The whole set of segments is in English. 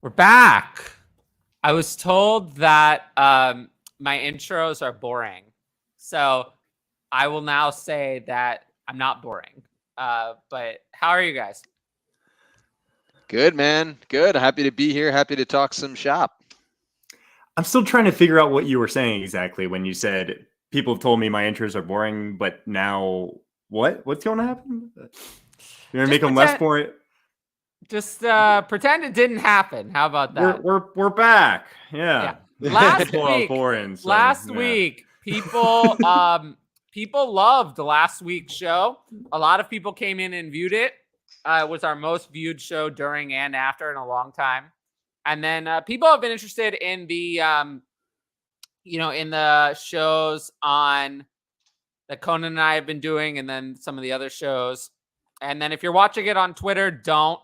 We're back. I was told that my intros are boring. So I will now say that I'm not boring. But how are you guys? Good, man. Good. Happy to be here. Happy to talk some shop. I'm still trying to figure out what you were saying exactly when you said people have told me my intros are boring, but now what? What's going to happen? You're going to make them less boring? Just pretend it didn't happen. How about that? We're back. Yeah. Last week, people people loved last week's show. A lot of people came in and viewed it. It was our most viewed show during and after in a long time. And then people have been interested in the in the shows on that Conan and I have been doing, and then some of the other shows. And then if you're watching it on Twitter, don't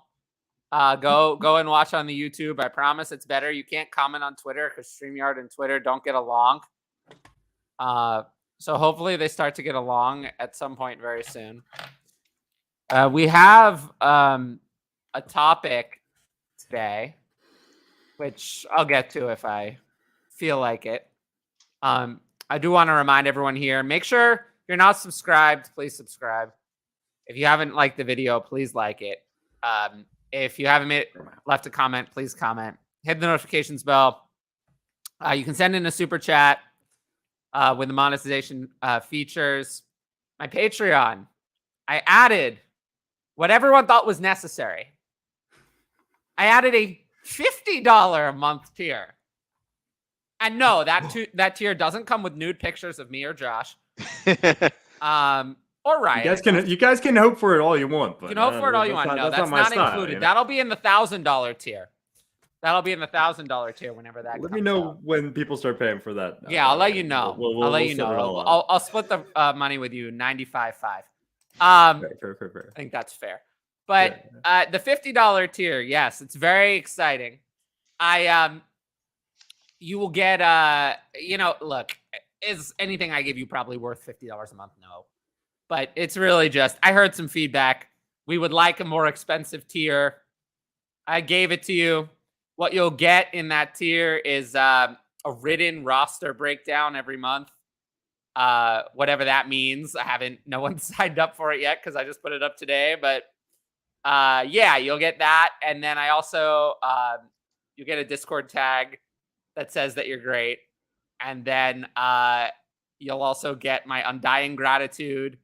go and watch on the YouTube. I promise it's better. You can't comment on Twitter because StreamYard and Twitter don't get along. So hopefully they start to get along at some point very soon. We have a topic today, which I'll get to if I feel like it. I do want to remind everyone here, make sure if you're not subscribed, please subscribe. If you haven't liked the video, please like it. If you haven't left a comment, please comment. Hit the notifications bell. You can send in a super chat with the monetization features. My Patreon, I added what everyone thought was necessary. I added a $50 a month tier. And no, that tier doesn't come with nude pictures of me or Josh. Or Ryan. You guys can hope for it all you want. But you can hope for it all you want. No, that's not included. You know? That'll be in the $1,000 tier. That'll be in the $1,000 tier whenever that. Let me know when people start paying for that. Yeah, I'll let you know. I'll let you know. I'll split the money with you, 95.5. Fair. I think that's fair. But the $50 tier, yes, it's very exciting. You will get look, is anything I give you probably worth $50 a month? No. But it's really just, I heard some feedback. We would like a more expensive tier. I gave it to you. What you'll get in that tier is a written roster breakdown every month. Whatever that means. No one signed up for it yet because I just put it up today. But yeah, you'll get that. And then I also, you get a Discord tag that says that you're great. And then you'll also get my undying gratitude.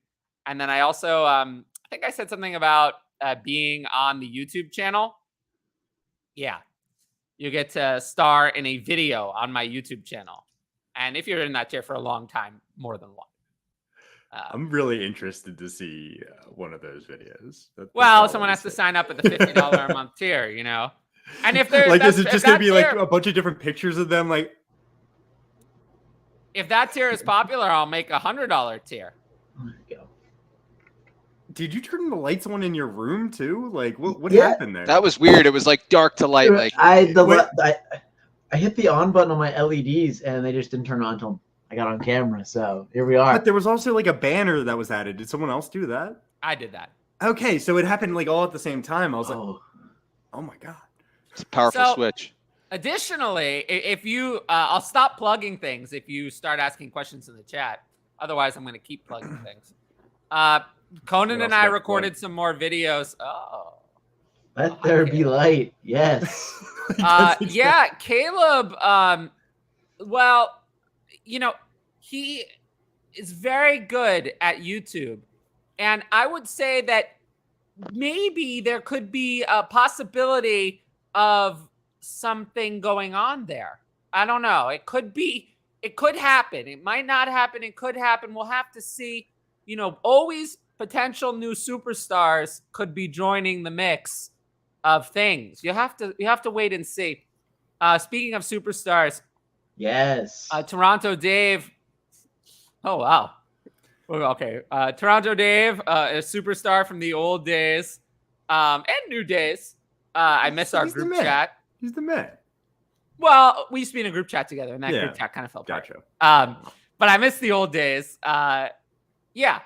And then I also, I think I said something about being on the YouTube channel. Yeah. You get to star in a video on my YouTube channel. And if you're in that tier for a long time, more than one. I'm really interested to see one of those videos. Someone has to sign up at the $50 a month tier, you know? And if there's is it just going to be like a bunch of different pictures of them? Like, if that tier is popular, I'll make a $100 tier. There you go. Did you turn the lights on in your room too? Like, what happened there? That was weird. It was like dark to light. Like I hit the on button on my LEDs and they just didn't turn on until I got on camera. So here we are. But there was also like a banner that was added. Did someone else do that? I did that. Okay, so it happened like all at the same time. I was like, oh my God. It's a powerful switch. Additionally, if you, I'll stop plugging things if you start asking questions in the chat. Otherwise, I'm going to keep plugging things. Conan and I recorded some more videos. Oh. Let there be light. Yes. Yeah, Caleb, well, he is very good at YouTube. And I would say that maybe there could be a possibility of something going on there. I don't know. It could happen. It might not happen. It could happen. We'll have to see. Always potential new superstars could be joining the mix of things. You have to wait and see. Speaking of superstars, yes. Toronto Dave. Oh wow. Okay. Toronto Dave, a superstar from the old days, and new days. I miss our group chat. He's the man. Well, we used to be in a group chat together, and that group chat kind of fell apart. Gotcha. But I miss the old days. Yeah.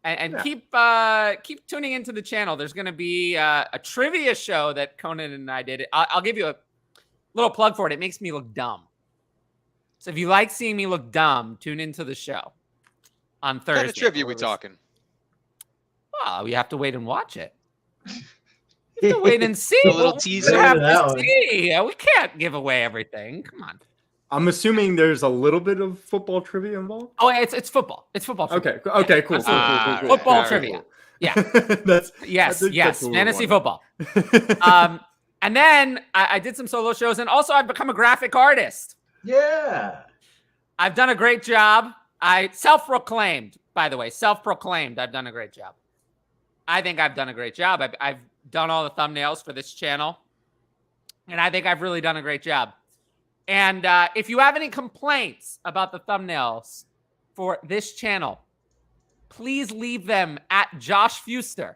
And Yeah. keep tuning into the channel. There's going to be a trivia show that Conan and I did. I'll give you a little plug for it. It makes me look dumb. So if you like seeing me look dumb, tune into the show on Thursday. What kind of trivia we talking? Well, you have to wait and watch it. You have to wait and see. A little We'll teaser. have That to one. see. We can't give away everything. Come on. I'm assuming there's a little bit of football trivia involved. Oh, it's football. It's football trivia. Okay, cool. absolutely. Cool. Football Alright, trivia. cool. Yeah. That's Yes. that's what we Fantasy wanted. football. And then I did some solo shows, and also I've become a graphic artist. Yeah. I've done a great job. I self-proclaimed, by the way, self-proclaimed. I've done a great job. I think I've done a great job. I've done all the thumbnails for this channel, and I think I've really done a great job. And if you have any complaints about the thumbnails for this channel, please leave them at Josh Fuster.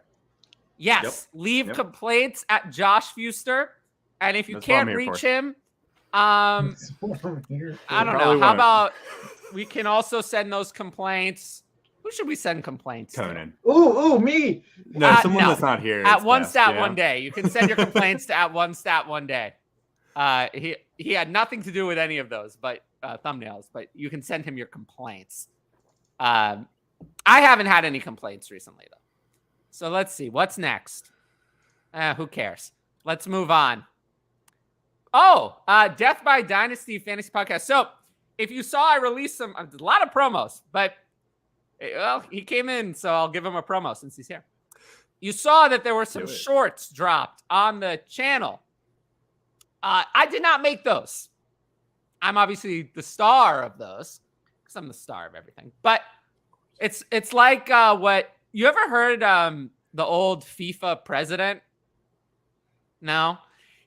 Yes, leave complaints at Josh Fuster. And if you That's what I'm can't here reach for. him, I don't Probably know. How won't. about we can also send those complaints? Who should we send complaints to? Conan. Ooh, me. No, someone no. that's not here. At is one best, stat yeah. one day. You can send your complaints to at one stat one day. He had nothing to do with any of those, but thumbnails. But you can send him your complaints. I haven't had any complaints recently though. So let's see what's next. Who cares? Let's move on. Oh, Death by Dynasty Fantasy Podcast. So if you saw, I released a lot of promos, but well, he came in, so I'll give him a promo since he's here. You saw that there were some shorts dropped on the channel. I did not make those. I'm obviously the star of those because I'm the star of everything. But it's like what you ever heard the old FIFA president? No,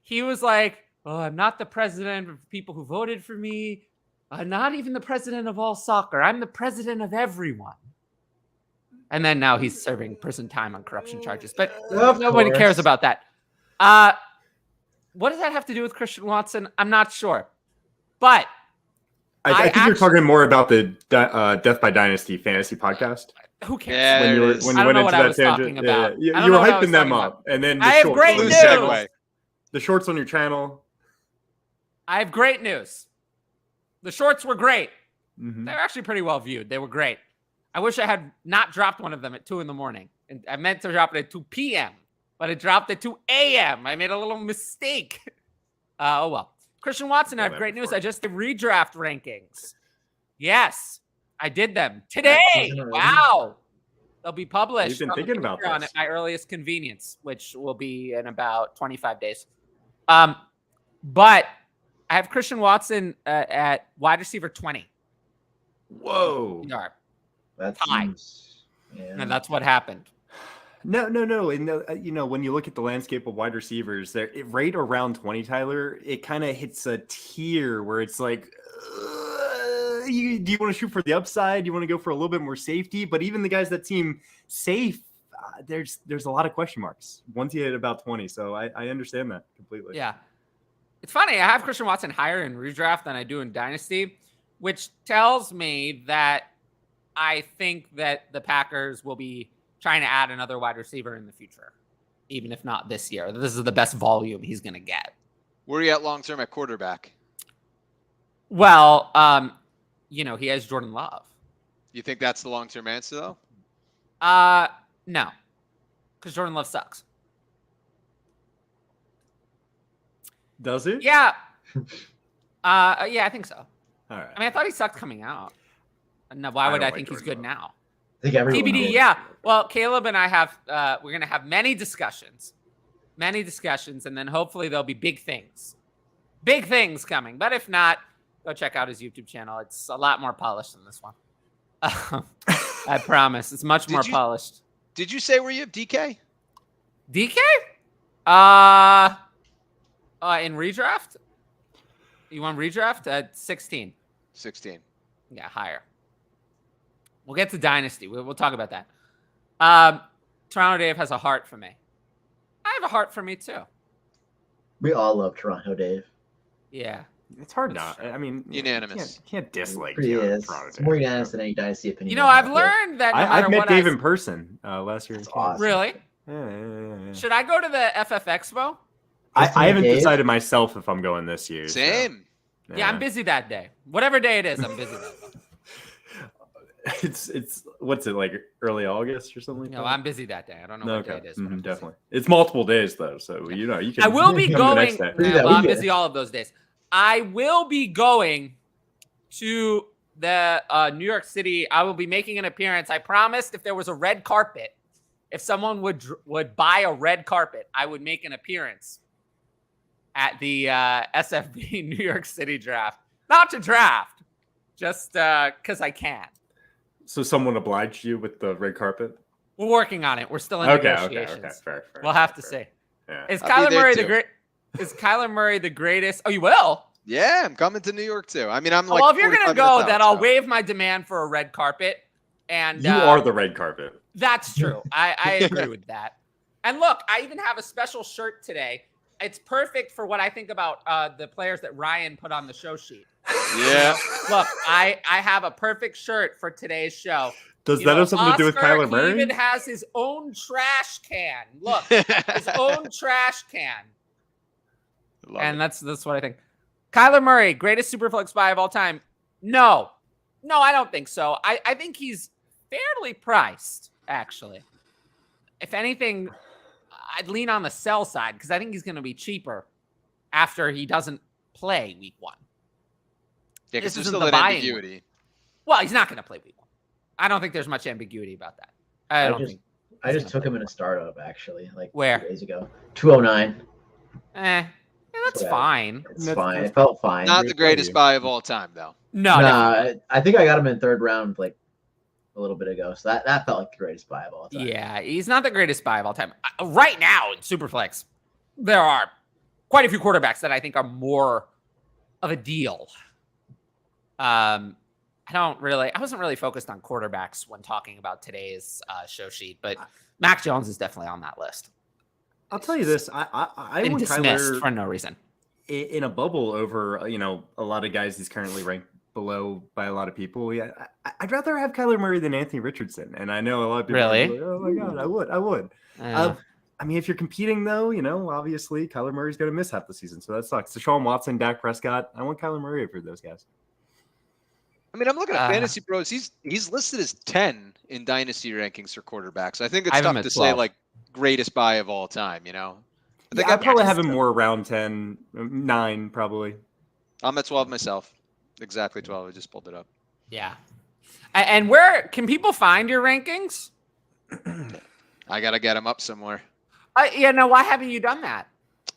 he was like, "Oh, I'm not the president of people who voted for me. I'm not even the president of all soccer. I'm the president of everyone." And then now he's serving prison time on corruption charges. But nobody cares about that. What does that have to do with Christian Watson? I'm not sure. But I think you're talking more about the Death by Dynasty fantasy podcast. Who cares? Yeah, When you there it is. when I you don't went know into what I that was tangent, talking about. you I don't were know what I was hyping them talking up, and then the I have shorts, great Blue news. segue. the shorts on your channel. I have great news. The shorts were great. Mhm. They were actually pretty well viewed. They were great. I wish I had not dropped one of them at 2 a.m. And I meant to drop it at 2 p.m., but it dropped at 2 a.m. I made a little mistake. Oh, well. Christian Watson, I have great news. I just did redraft rankings. Yes, I did them today. Wow. They'll be published. You've been on the thinking about Patreon this. at my earliest convenience, which will be in about 25 days. But I have Christian Watson at wide receiver 20. Whoa. PPR. That's Tie. And that's what happened. No. And you know, when you look at the landscape of wide receivers, there right around 20, Tyler, it kind of hits a tier where it's like, do you want to shoot for the upside? Do you want to go for a little bit more safety? But even the guys that seem safe, there's a lot of question marks once you hit about 20. So I understand that completely. Yeah. It's funny. I have Christian Watson higher in redraft than I do in Dynasty, which tells me that I think that the Packers will be trying to add another wide receiver in the future, even if not this year. This is the best volume he's going to get. Where are you at long term at quarterback? Well, you know, he has Jordan Love. You think that's the long term answer though? No, because Jordan Love sucks. Does it? Yeah. Yeah, I think so. All right. I mean, I thought he sucked coming out. No, why would don't I like think he's Jordan good Love. now? I think everyone TBD, did. yeah. Well, Caleb and I have, we're going to have many discussions, and then hopefully there'll be big things coming. But if not, go check out his YouTube channel. It's a lot more polished than this one. I promise. It's much more polished. Did you say where you have DK? DK? In redraft? You want redraft at 16? 16. Yeah, higher. We'll get to Dynasty. We'll talk about that. Toronto Dave has a heart for me. I have a heart for me too. We all love Toronto Dave. Yeah. It's hard not. I mean, Unanimous. You can't dislike Pretty Toronto. is. It's more unanimous than any dynasty opinion. You know, I've learned that no matter I've met what Dave in person last year. That's in Canada. awesome. Really? Yeah. Should I go to the FF Expo? I haven't Dave? decided myself if I'm going this year. Same. So, Yeah, I'm busy that day. Whatever day it is, I'm busy that day. It's what's it like early August or something? No, I'm busy that day. I don't know what day it is. But I'm busy. Definitely. It's multiple days though, so you can. I will be come the next going. day. Well, I'm busy all of those days. I will be going to the New York City. I will be making an appearance. I promised if there was a red carpet, if someone would buy a red carpet, I would make an appearance at the SFB New York City draft. Not to draft, just because I can. So someone obliged you with the red carpet? We're working on it. We're still in negotiations. Okay. Fair. We'll have to see. Yeah. Is I'll Kyler be there Murray too. the great? Is Kyler Murray the greatest? Oh, you will. Yeah, I'm coming to New York too. I mean, I'm like. Well, if you're gonna 45 go, minutes out, then I'll so. waive my demand for a red carpet. And You are the red carpet. That's true. I agree with that. And look, I even have a special shirt today. It's perfect for what I think about the players that Ryan put on the show sheet. Yeah. Look, I have a perfect shirt for today's show. Does that have something to do with Oscar, Kyler Murray? He even has his own trash can. Look, his own trash can. And that's what I think. Kyler Murray, greatest Superflex buy of all time. No, I don't think so. I think he's fairly priced, actually. If anything, I'd lean on the sell side because I think he's going to be cheaper after he doesn't play week 1. Yeah, because This there's isn't still the that buying ambiguity. Well, he's not going to play week 1. I don't think there's much ambiguity about that. I just took him in a startup actually, like Where? 2 days ago. 209. Yeah, that's Yeah. fine. It's That's- fine. that's It felt fine. Not the Great greatest value. buy of all time, though. No, Nah, I think I got him in 3rd round like a little bit ago. So that felt like the greatest buy of all time. yeah, he's not the greatest buy of all time. Right now in Superflex, there are quite a few quarterbacks that I think are more of a deal. I wasn't really focused on quarterbacks when talking about today's show sheet, but Mac Jones is definitely on that list. I'll tell you this: I Been would dismissed Kyler for no reason. in a bubble over a lot of guys he's currently ranked below by a lot of people. Yeah, I'd rather have Kyler Murray than Anthony Richardson, and I know a lot of people. Really? Are like, oh my god, I would. I mean, if you're competing though, obviously Kyler Murray's going to miss half the season, so that sucks. Deshaun Watson, Dak Prescott, I want Kyler Murray over those guys. I mean, I'm looking at Fantasy Pros. He's listed as 10 in dynasty rankings for quarterbacks. I think I it's have him tough at to 12. say like greatest buy of all time. I think I'd probably have him more around 10, 9 probably. I'm at 12 myself. Exactly 12. I just pulled it up. Yeah. And where can people find your rankings? I gotta get him up somewhere. Why haven't you done that?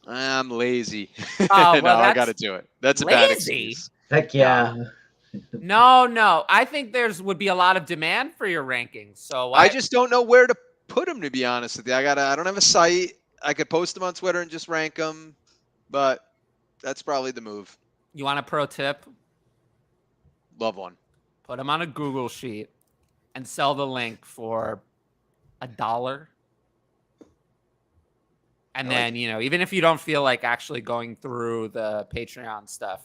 I'm lazy. Oh, no, well, I that's gotta do it. That's a bad lazy. excuse. Heck yeah. No. I think would be a lot of demand for your rankings. So I just don't know where to put them, to be honest with you. I don't have a site. I could post them on Twitter and just rank them, but that's probably the move. You want a pro tip? Love one. Put them on a Google sheet and sell the link for $1. And then, even if you don't feel like actually going through the Patreon stuff,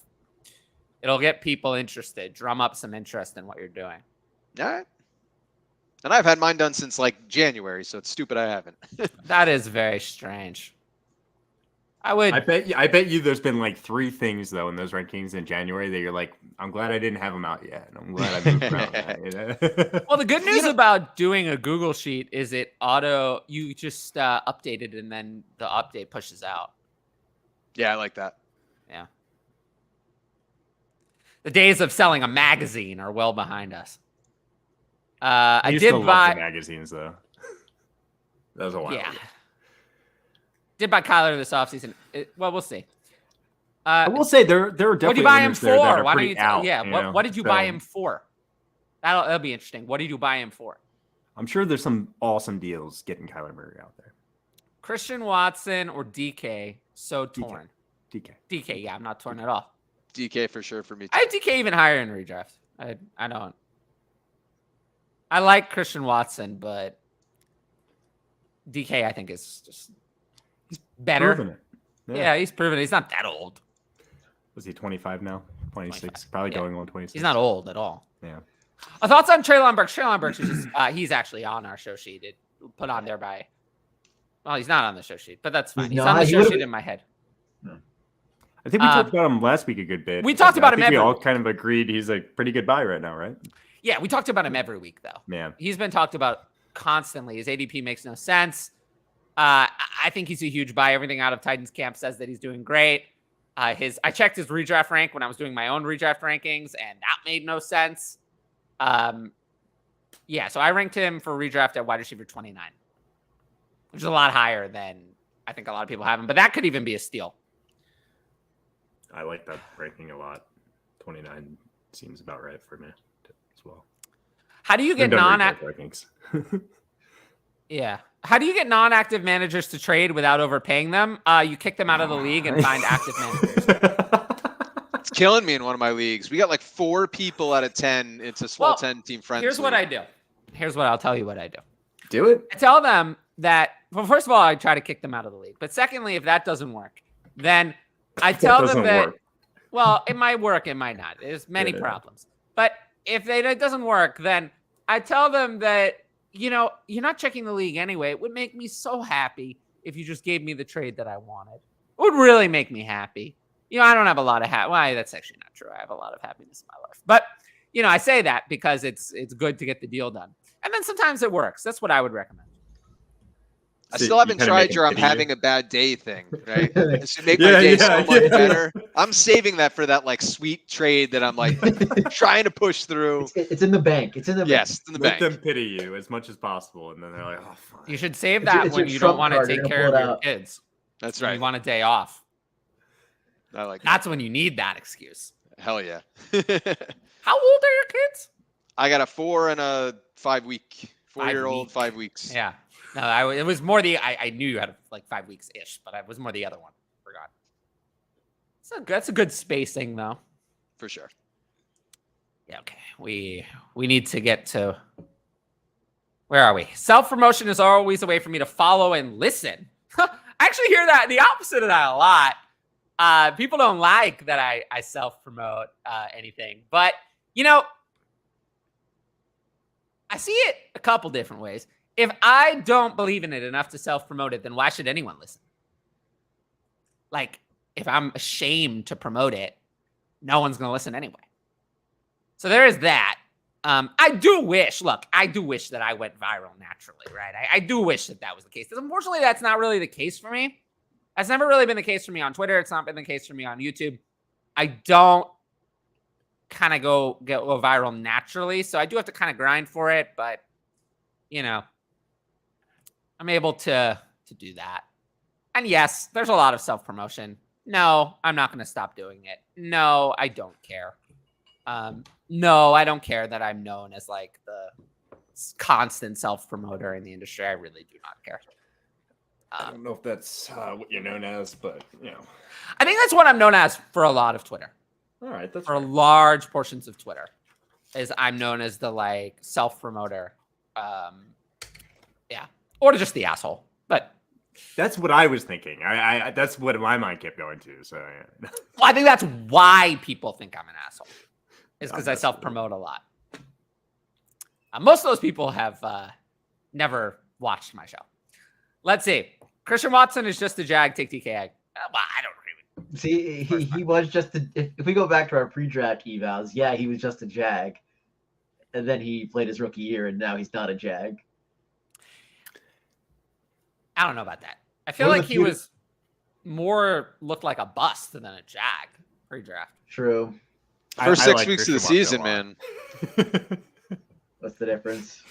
it'll get people interested, drum up some interest in what you're doing. All right. And I've had mine done since like January, so it's stupid I haven't. That is very strange. I bet you there's been like 3 things though in those rankings in January that you're like, I'm glad I didn't have them out yet. And I'm glad I moved around that, Well, the good news about doing a Google sheet is you just update it and then the update pushes out. Yeah, I like that. Yeah. The days of selling a magazine are well behind us. I You did still love buy the magazines though. That was a while Yeah. ago. Did buy Kyler this offseason. Well, we'll see. I will say there are definitely What did you buy him owners there that for? are Why don't pretty you? out, Yeah. What did you buy So, him for? That'll be interesting. What did you buy him for? I'm sure there's some awesome deals getting Kyler Murray out there. Christian Watson or DK? So torn. DK. Yeah, I'm not torn at all. DK for sure for me too. I have DK even higher in redraft. I don't. I like Christian Watson, but DK I think is just he's better. Proven it. Yeah, he's proven it. He's not that old. Was he 25 now? 26. 25. Probably Yeah. going on 26. He's not old at all. Yeah. Thoughts on Treylon Burks? Treylon Burks is just, he's actually on our show sheet. It put on there by, well, he's not on the show sheet, but that's fine. He's on the show sheet in my head. I think we talked about him last week a good bit. We talked about him I think we every all week. kind of agreed he's a pretty good buy right now, right? Yeah, we talked about him every week, though. Man. He's been talked about constantly. His ADP makes no sense. I think he's a huge buy. Everything out of Titans camp says that he's doing great. I checked his redraft rank when I was doing my own redraft rankings, and that made no sense. Yeah, so I ranked him for redraft at wide receiver 29, which is a lot higher than I think a lot of people have him. But that could even be a steal. I like that ranking a lot. 29 seems about right for me as well. How do you get rankings? Yeah. How do you get non-active managers to trade without overpaying them? You kick them out of the league and find active managers. It's killing me in one of my leagues. We got like 4 people out of 10. It's a small 10-team friends. Here's what I do. Here's what I'll tell you what I do. Do it. I tell them that, well, first of all, I try to kick them out of the league. But secondly, if that doesn't work, then I tell them that, well, it might work, it might not. There's many problems. But if it doesn't work, then I tell them that, you know, you're not checking the league anyway. It would make me so happy if you just gave me the trade that I wanted. It would really make me happy. You know, I don't have a lot of well, that's actually not true. I have a lot of happiness in my life. But, you know, I say that because it's good to get the deal done. And then sometimes it works. That's what I would recommend. I still haven't tried your I'm having a bad day thing, right? This should make my day so much better. I'm saving that for that like sweet trade that I'm like trying to push through. It's in the bank. It's in the bank. Yes, it's in the bank. Let them pity you as much as possible, and then they're like, "Oh, fine." You should save that when you don't want to take care of your kids. That's when right. You want a day off. I like That's when you need that excuse. Hell yeah. How old are your kids? I got a 4 and a 5 week. 4-year-old, 5 weeks. Yeah. No, it was more I knew you had like 5 weeks ish, but it was more the other one. Forgot. That's a good spacing though. For sure. Yeah. Okay. We need to get to. Where are we? Self-promotion is always a way for me to follow and listen. I actually hear that the opposite of that a lot. People don't like that I self-promote anything, but you know, I see it a couple different ways. If I don't believe in it enough to self-promote it, then why should anyone listen? Like, if I'm ashamed to promote it, no one's going to listen anyway. So there is that. I do wish that I went viral naturally, right? I do wish that was the case. Unfortunately, that's not really the case for me. That's never really been the case for me on Twitter. It's not been the case for me on YouTube. I don't kind of go viral naturally. So I do have to kind of grind for it, but you know, I'm able to do that. And yes, there's a lot of self-promotion. No, I'm not going to stop doing it. No, I don't care. No, I don't care that I'm known as like the constant self-promoter in the industry. I really do not care. I don't know if that's what you're known as, but you know, I think that's what I'm known as for a lot of Twitter. All right, that's for large portions of Twitter, is I'm known as the like self-promoter. Yeah, or just the asshole. But that's what I was thinking. I that's what my mind kept going to. So yeah. Well, I think that's why people think I'm an asshole. Is because I self-promote a lot. Most of those people have never watched my show. Let's see. Christian Watson is just a Jag. Take TK. Well, I don't really. See, he was just if we go back to our pre-draft evals, yeah, he was just a Jag. And then he played his rookie year, and now he's not a Jag. I don't know about that. I feel like he was looked like a bust than a Jag pre-draft. True. First 6 like weeks Christian of the season, man. What's the difference?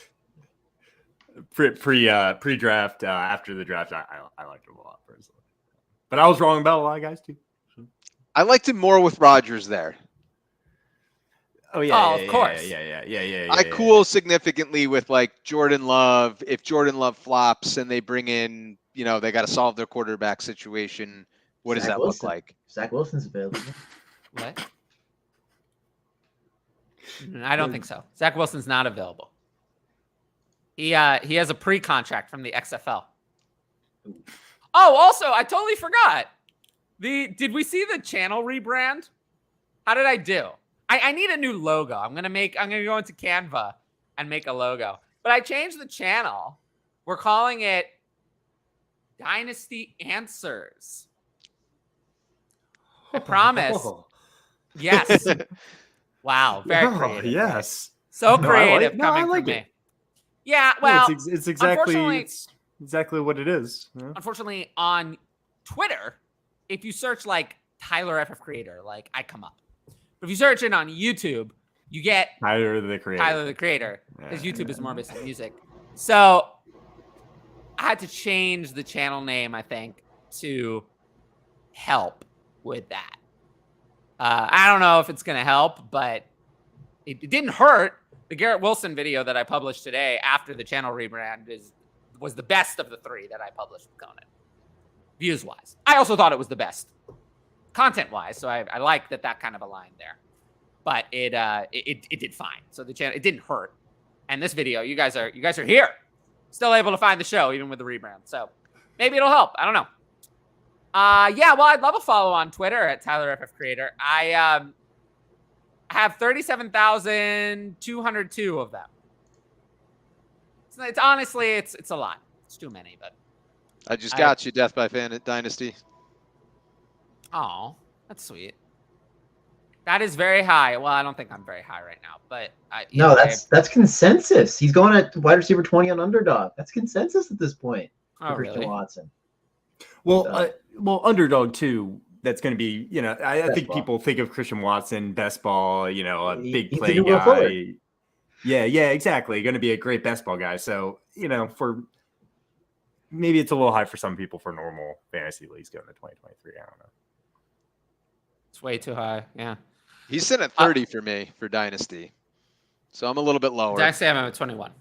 Pre-draft, after the draft, I liked him a lot personally, but I was wrong about a lot of guys too. I liked him more with Rodgers there. Oh yeah, of course. Yeah. I cool significantly with like Jordan Love. If Jordan Love flops and they bring in, you know, they got to solve their quarterback situation. What does that look like? Zach Wilson's available. What? I don't think so. Zach Wilson's not available. He has a pre-contract from the XFL. Oh, also, I totally forgot. Did we see the channel rebrand? How did I do? I need a new logo. I'm gonna go into Canva and make a logo. But I changed the channel. We're calling it Dynasty Answers. I promise. Oh. Yes. Wow. Very Oh, creative. yes. So No, creative I coming like from it. me. Yeah. No, Well, it's unfortunately- exactly what it is. Yeah. unfortunately, on Twitter, if you search like Tyler FF Creator, like I come up. But if you search it on YouTube, you get Tyler the Creator. Tyler the Creator, because Yeah. YouTube is more based on music. So I had to change the channel name, I think, to help with that. I don't know if it's going to help, but it didn't hurt. The Garrett Wilson video that I published today after the channel rebrand was the best of the 3 that I published with Conan, views-wise. I also thought it was the best content-wise, so I like that kind of aligned there. But it did fine. So the channel, it didn't hurt. And this video, you guys are here, still able to find the show even with the rebrand. So maybe it'll help. I don't know. Yeah, well, I'd love a follow on Twitter at Tyler FF Creator. I have 37,202 of them. It's honestly, it's a lot. It's too many, but I just got you, Death by Fan Dynasty. oh, that's sweet. That is very high. Well, I don't think I'm very high right now, but No, that's consensus. He's going at wide receiver 20 on underdog. That's consensus at this point. oh, Christian really? Watson. Well, underdog too. That's going to be, I Best think ball. people think of Christian Watson, best ball, a big He's play the new Will Fuller. guy. Yeah, exactly. Going to be a great best ball guy. So, for maybe it's a little high for some people for normal fantasy leagues going to 2023. I don't know. It's way too high. Yeah. He's sitting at 30 for me for Dynasty. So I'm a little bit lower. Actually, I'm at 21.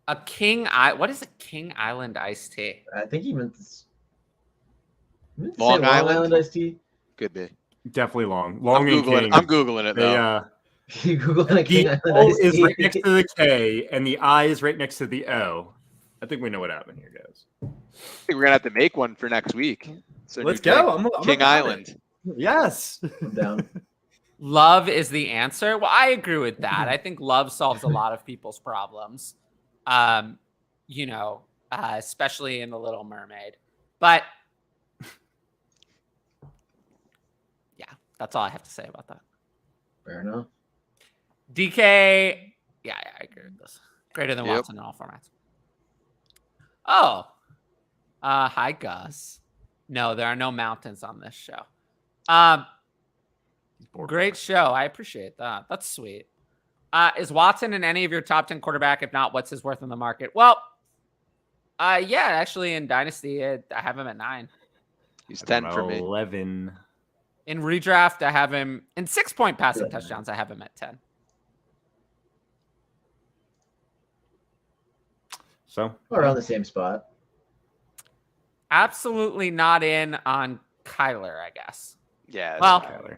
What is a King Island iced tea? I think he meant this. Long Island? Iced tea. Could be. Definitely long I'm and Googling, king. I'm Googling it though. You Google a The King Island O iced is tea. right next to the K, and the I is right next to the O. I think we know what happened here, guys. I think we're gonna have to make one for next week. So Let's new go. King, I'm King about Island. it. Yes. I'm down. Love is the answer. Well, I agree with that. I think love solves a lot of people's problems. Especially in The Little Mermaid. But yeah, that's all I have to say about that. Fair enough. DK, yeah, I agree with this. Greater than Yep. Watson in all formats. Oh, hi Gus. No, there are no mountains on this show. Great show. I appreciate that. That's sweet. Is Watson in any of your top 10 quarterback? If not, what's his worth in the market? Well, yeah, actually in Dynasty, I have him at 9. He's 10 for me. 11. In redraft, I have him in 6-point passing touchdowns. I have him at 10. So We're on the same spot. Absolutely not in on Kyler, I guess. Yeah. Well, Kyler.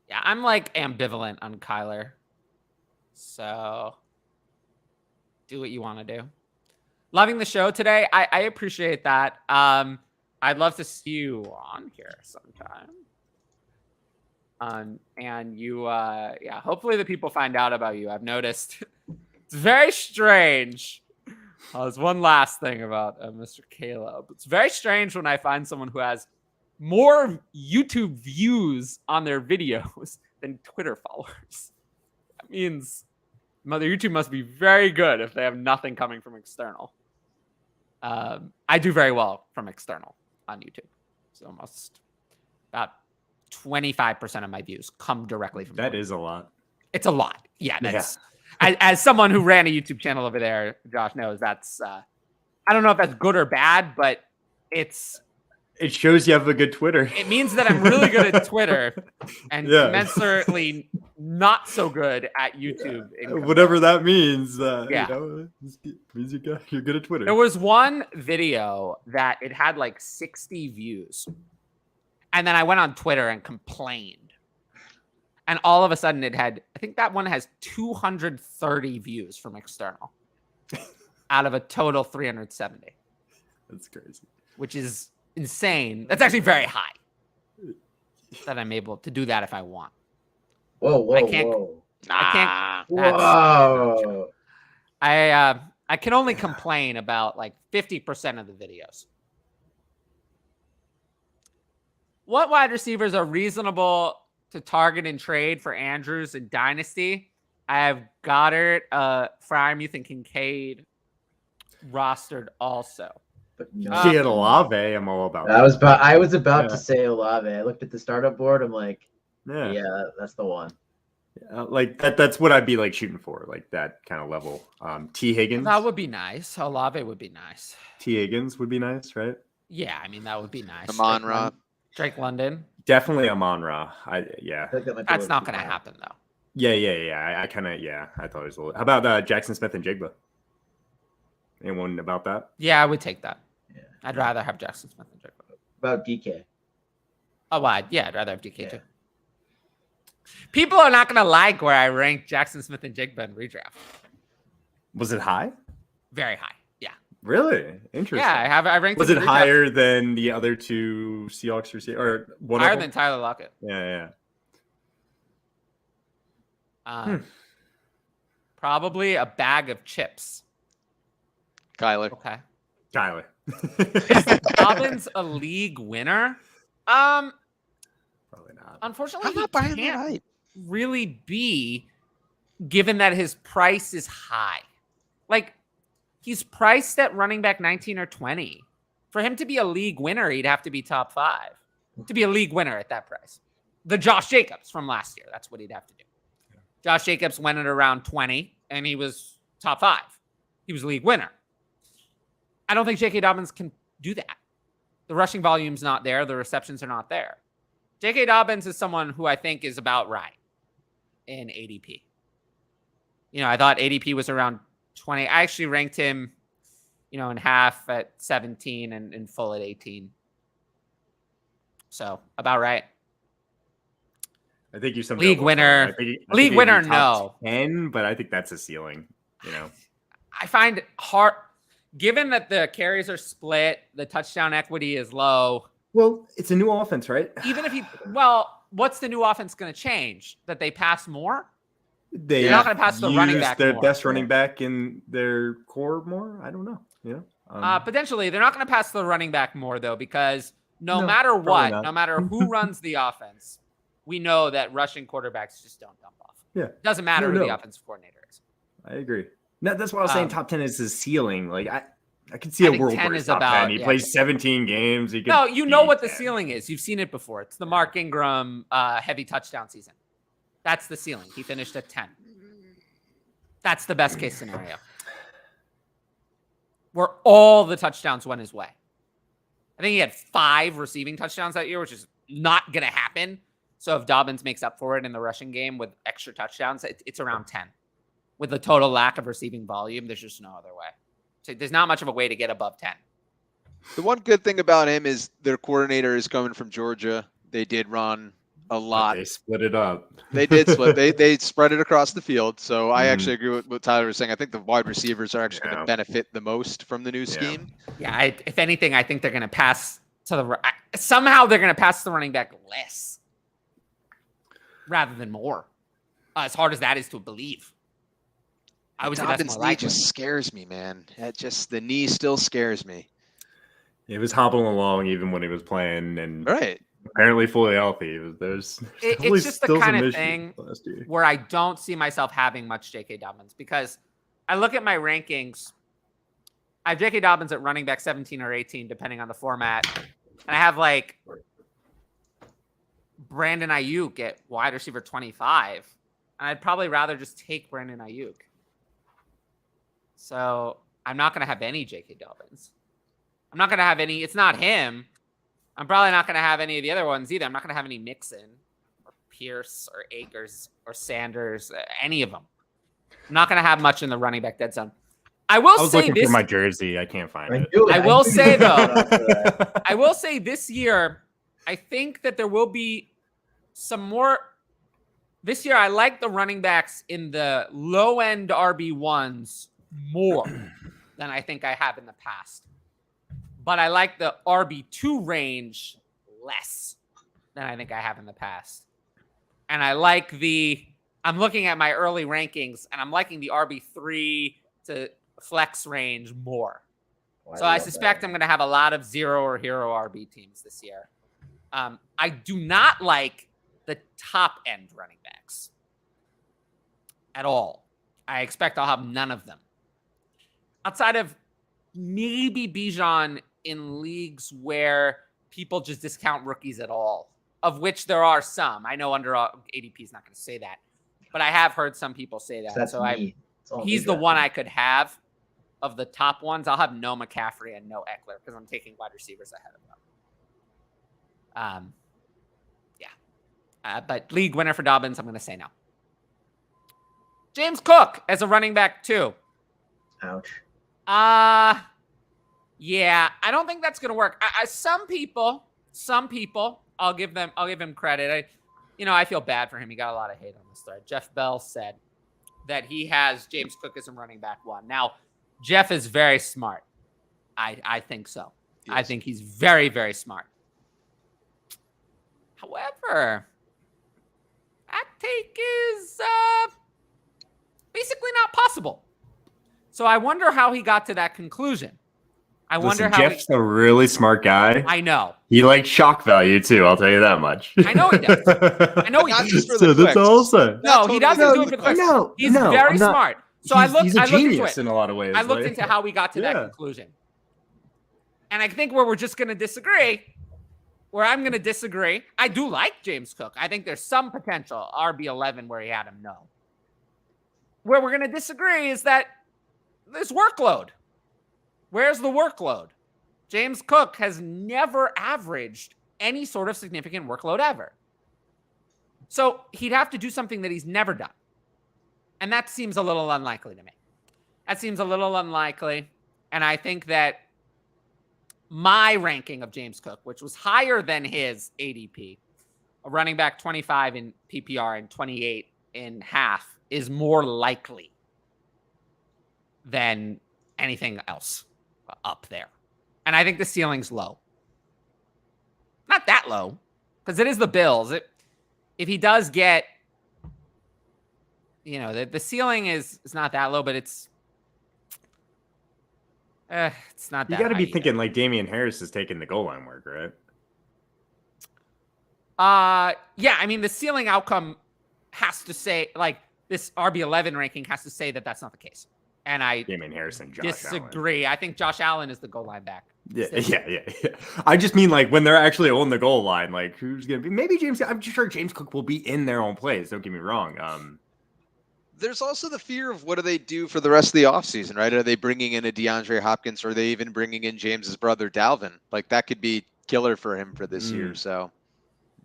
yeah, I'm like ambivalent on Kyler. So do what you want to do. Loving the show today. I appreciate that. I'd love to see you on here sometime. And you, yeah, hopefully the people find out about you. I've noticed it's very strange. There's one last thing about Mr. Caleb. It's very strange when I find someone who has more YouTube views on their videos than Twitter followers. That means Mother YouTube must be very good if they have nothing coming from external. I do very well from external on YouTube. So almost about 25% of my views come directly from That Twitter. is a lot. It's a lot. Yeah, that's as someone who ran a YouTube channel over there, Josh knows that's I don't know if that's good or bad, but it shows you have a good Twitter. It means that I'm really good at Twitter and Yeah. commensurately not so good at YouTube. Whatever that means. Yeah. It means you're good at Twitter. There was one video that it had like 60 views. And then I went on Twitter and complained. And all of a sudden it had, I think that one has 230 views from external out of a total 370. That's crazy. Which is insane. That's actually very high. That I'm able to do that if I want. Whoa. I can't. That's Whoa. I can only complain about like 50% of the videos. What wide receivers are reasonable to target and trade for Andrews in Dynasty? I have Goddard, Fryermuth, and Kincaid rostered also. But She had Olave. I'm all about that. I was about to say Olave. I looked at the startup board. I'm like, yeah, that's the one. Like that's what I'd be like shooting for, like that kind of level. T. Higgins. That would be nice. Olave would be nice. T. Higgins would be nice, right? Yeah, I mean that would be nice. Amon-Ra. Drake London. Definitely Amon-Ra. That's not going to happen though. Yeah. I thought it was a little. How about Jackson Smith and Jigba? Anyone about that? Yeah, I would take that. Yeah. I'd rather have Jackson Smith than Jigba. About DK. Oh, I'd rather have DK too. People are not going to like where I ranked Jackson Smith and Jigba in redraft. Was it high? Very high. Yeah. Really? Interesting. Yeah, I ranked. Was it higher than the other two Seahawks receivers, or one higher of them? than Tyler Lockett? Yeah. Probably a bag of chips. Kyler. Okay. Tyler. Is Dobbins a league winner? Probably not. Unfortunately, I'm not buying that hype. Really be, given that his price is high. Like, he's priced at running back 19 or 20. For him to be a league winner, he'd have to be top 5. To be a league winner at that price. The Josh Jacobs from last year, that's what he'd have to do. Josh Jacobs went at around 20, and he was top 5. He was a league winner. I don't think J.K. Dobbins can do that. The rushing volume's not there. The receptions are not there. J.K. Dobbins is someone who I think is about right in ADP. I thought ADP was around 20. I actually ranked him, in half at 17 and in full at 18. So, about right. I think you summed league winner. League winner, no. 10, but I think that's a ceiling, I find it hard, given that the carries are split, the touchdown equity is low. Well, it's a new offense, right? Even if what's the new offense going to change? That they pass more? They're not going to pass the running back their more. best running back in their core more? I don't know. Potentially. They're not going to pass the running back more, though, because no matter what, no matter who runs the offense, we know that rushing quarterbacks just don't dump off. Yeah. It doesn't matter who the offensive coordinator is. I agree. No, that's why I was saying top 10 is his ceiling. Like, I could see a world where he's top 10. He plays 17 games. He no, you know what the ceiling is. You've seen it before. It's the Mark Ingram heavy touchdown season. That's the ceiling. He finished at 10. That's the best case scenario. Where all the touchdowns went his way. I think he had 5 receiving touchdowns that year, which is not going to happen. So if Dobbins makes up for it in the rushing game with extra touchdowns, it's around 10. With the total lack of receiving volume, there's just no other way. So there's not much of a way to get above 10. The one good thing about him is their coordinator is coming from Georgia. They did run a lot. They split it up. They did split. They spread it across the field. So I actually agree with what Tyler was saying. I think the wide receivers are actually going to benefit the most from the new scheme. Yeah, if anything, I think they're going to pass to somehow they're going to pass the running back less rather than more. As hard as that is to believe. I would say that's more likely. Knee just scares me, man. The knee still scares me. He was hobbling along even when he was playing, and right. Apparently fully healthy. It's just the kind of thing where I don't see myself having much J.K. Dobbins, because I look at my rankings. I have J.K. Dobbins at running back 17 or 18, depending on the format. And I have like Brandon Ayuk at wide receiver 25. And I'd probably rather just take Brandon Ayuk. So I'm not going to have any J.K. Dobbins. I'm not going to have any. It's not him. I'm probably not going to have any of the other ones either. I'm not going to have any Mixon or Pierce or Akers or Sanders, any of them. I'm not going to have much in the running back dead zone. I was looking for my jersey. I can't find it. I will say, though, I will say this year, I think that there will be some more. This year, I like the running backs in the low-end RB1s more than I think I have in the past. but I like the RB2 range less than I think I have in the past. And I like I'm looking at my early rankings, and I'm liking the RB3 to flex range more. So I suspect I'm going to have a lot of 0 or hero RB teams this year. I do not like the top end running backs at all. I expect I'll have none of them. Outside of maybe Bijan in leagues where people just discount rookies at all, of which there are some. I know under ADP is not going to say that, but I have heard some people say that. That's so me. He's the one I could have of the top ones. I'll have no McCaffrey and no Eckler because I'm taking wide receivers ahead of them. But league winner for Dobbins, I'm going to say no. James Cook as a running back too. Ouch. Yeah, I don't think that's going to work. Some people, I'll give him credit. I feel bad for him. He got a lot of hate on this thread. Jeff Bell said that he has James Cook as a running back 1. Now, Jeff is very smart. I think so. Yes. I think he's very, very smart. However, that take is basically not possible. So I wonder how he got to that conclusion. Jeff's a really smart guy. I know. He likes shock value too. I'll tell you that much. I know he does. Not just for the that's also. No, he doesn't do it for the clicks. No, he's very smart. So he's a genius in a lot of ways. I looked into how we got to that conclusion, and I think where we're just going to disagree, where I'm going to disagree. I do like James Cook. I think there's some potential RB11 where he had him. No. Where we're going to disagree is that there's workload. Where's the workload? James Cook has never averaged any sort of significant workload ever. So he'd have to do something that he's never done. And that seems a little unlikely to me. And I think that my ranking of James Cook, which was higher than his ADP, a running back 25 in PPR and 28 in half, is more likely than anything else up there. And I think the ceiling's low. Not that low, because it is the Bills. If he does get, the ceiling is not that low, but it's not that. You got to be thinking like Damian Harris is taking the goal line work, right? Yeah. I mean, the ceiling outcome has to say, like, this RB11 ranking has to say that that's not the case. And Damian Harris and Josh disagree. Allen. I think Josh Allen is the goal line back. Yeah. I just mean like when they're actually on the goal line, like who's going to be? Maybe James. I'm sure James Cook will be in there on plays. Don't get me wrong. There's also the fear of what do they do for the rest of the offseason, right? Are they bringing in a DeAndre Hopkins, or are they even bringing in James's brother Dalvin? Like that could be killer for him for this year. So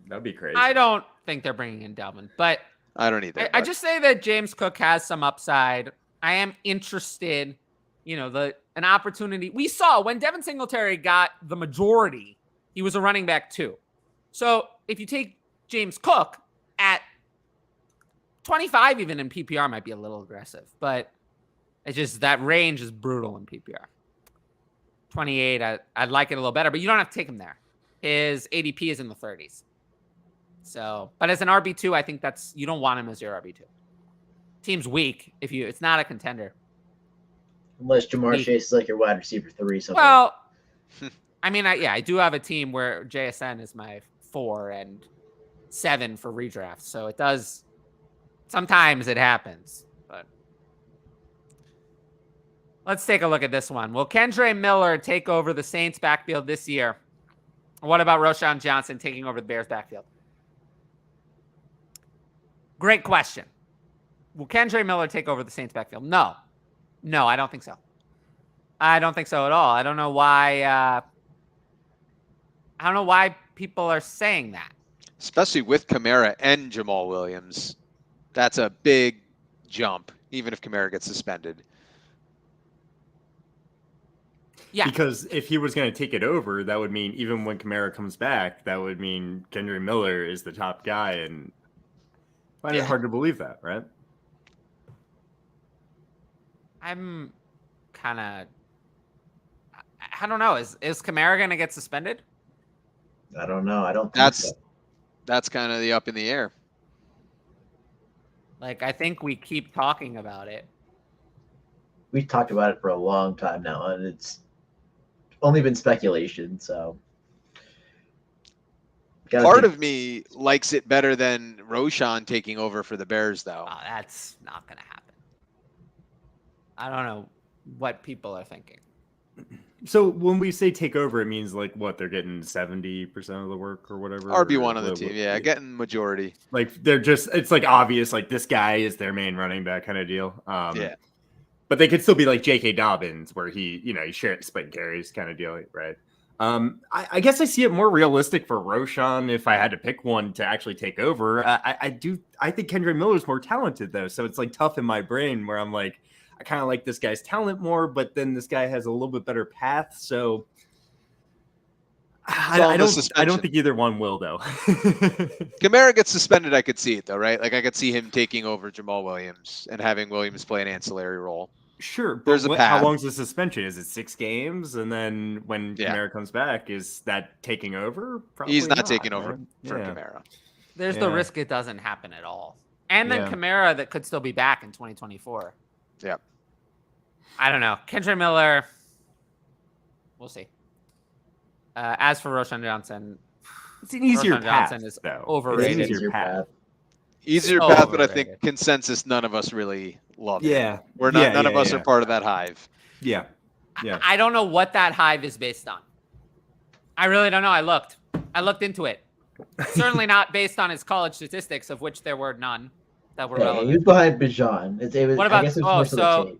that'd be crazy. I don't think they're bringing in Dalvin, but I don't either. I just say that James Cook has some upside. I am interested, an opportunity. We saw when Devin Singletary got the majority, he was a running back 2. So if you take James Cook at 25, even in PPR might be a little aggressive, but it's just that range is brutal in PPR. 28, I'd like it a little better, but you don't have to take him there. His ADP is in the 30s. So, but as an RB2, I think you don't want him as your RB2. Team's weak it's not a contender. Unless Jamar Chase is like your wide receiver 3. Well, I mean, I do have a team where JSN is my 4 and 7 for redraft. So it does, sometimes it happens. But let's take a look at this one. Will Kendre Miller take over the Saints backfield this year? What about Roschon Johnson taking over the Bears backfield? Great question. Will Kendre Miller take over the Saints backfield? No, I don't think so. I don't think so at all. I don't know why people are saying that. Especially with Kamara and Jamal Williams. That's a big jump, even if Kamara gets suspended. Yeah. Because if he was going to take it over, that would mean even when Kamara comes back, that would mean Kendre Miller is the top guy. And I find it hard to believe that, right? I'm kind of, I don't know. Is Kamara going to get suspended? I don't know. I don't think so. That's kind of the up in the air. Like, I think we keep talking about it. We've talked about it for a long time now, and it's only been speculation, so. Part of me likes it better than Roshan taking over for the Bears, though. Oh, that's not going to happen. I don't know what people are thinking. So when we say take over, it means like what? They're getting 70% of the work or whatever. RB1 on the team, yeah, getting majority. Like they're just, it's like obvious, like this guy is their main running back kind of deal. Yeah. But they could still be like J.K. Dobbins, where he shares split carries kind of deal, right? I guess I see it more realistic for Roshan if I had to pick one to actually take over. I think Kendre Miller is more talented though, so it's like tough in my brain where I'm like, I kind of like this guy's talent more, but then this guy has a little bit better path. So I don't think either one will though. Kamara gets suspended. I could see it though, right? Like I could see him taking over Jamal Williams and having Williams play an ancillary role. Sure, but there's a path. How long is the suspension? Is it 6 games? And then when Kamara comes back, is that taking over? Probably He's not taking over for yeah. Kamara. There's the risk it doesn't happen at all. And then Kamara that could still be back in 2024. Yeah. I don't know. Kendre Miller, we'll see. As for Roshan Johnson, it's an easier path. Johnson is though. overrated. It's an easier path. Easier So path, but I overrated. think consensus none of us really love it. Yeah. We're not none of us are part of that hive. Yeah. Yeah. I don't know what that hive is based on. I really don't know. I looked into it. Certainly not based on his college statistics, of which there were none that were relevant. He was behind Bijan. What about I guess it was more so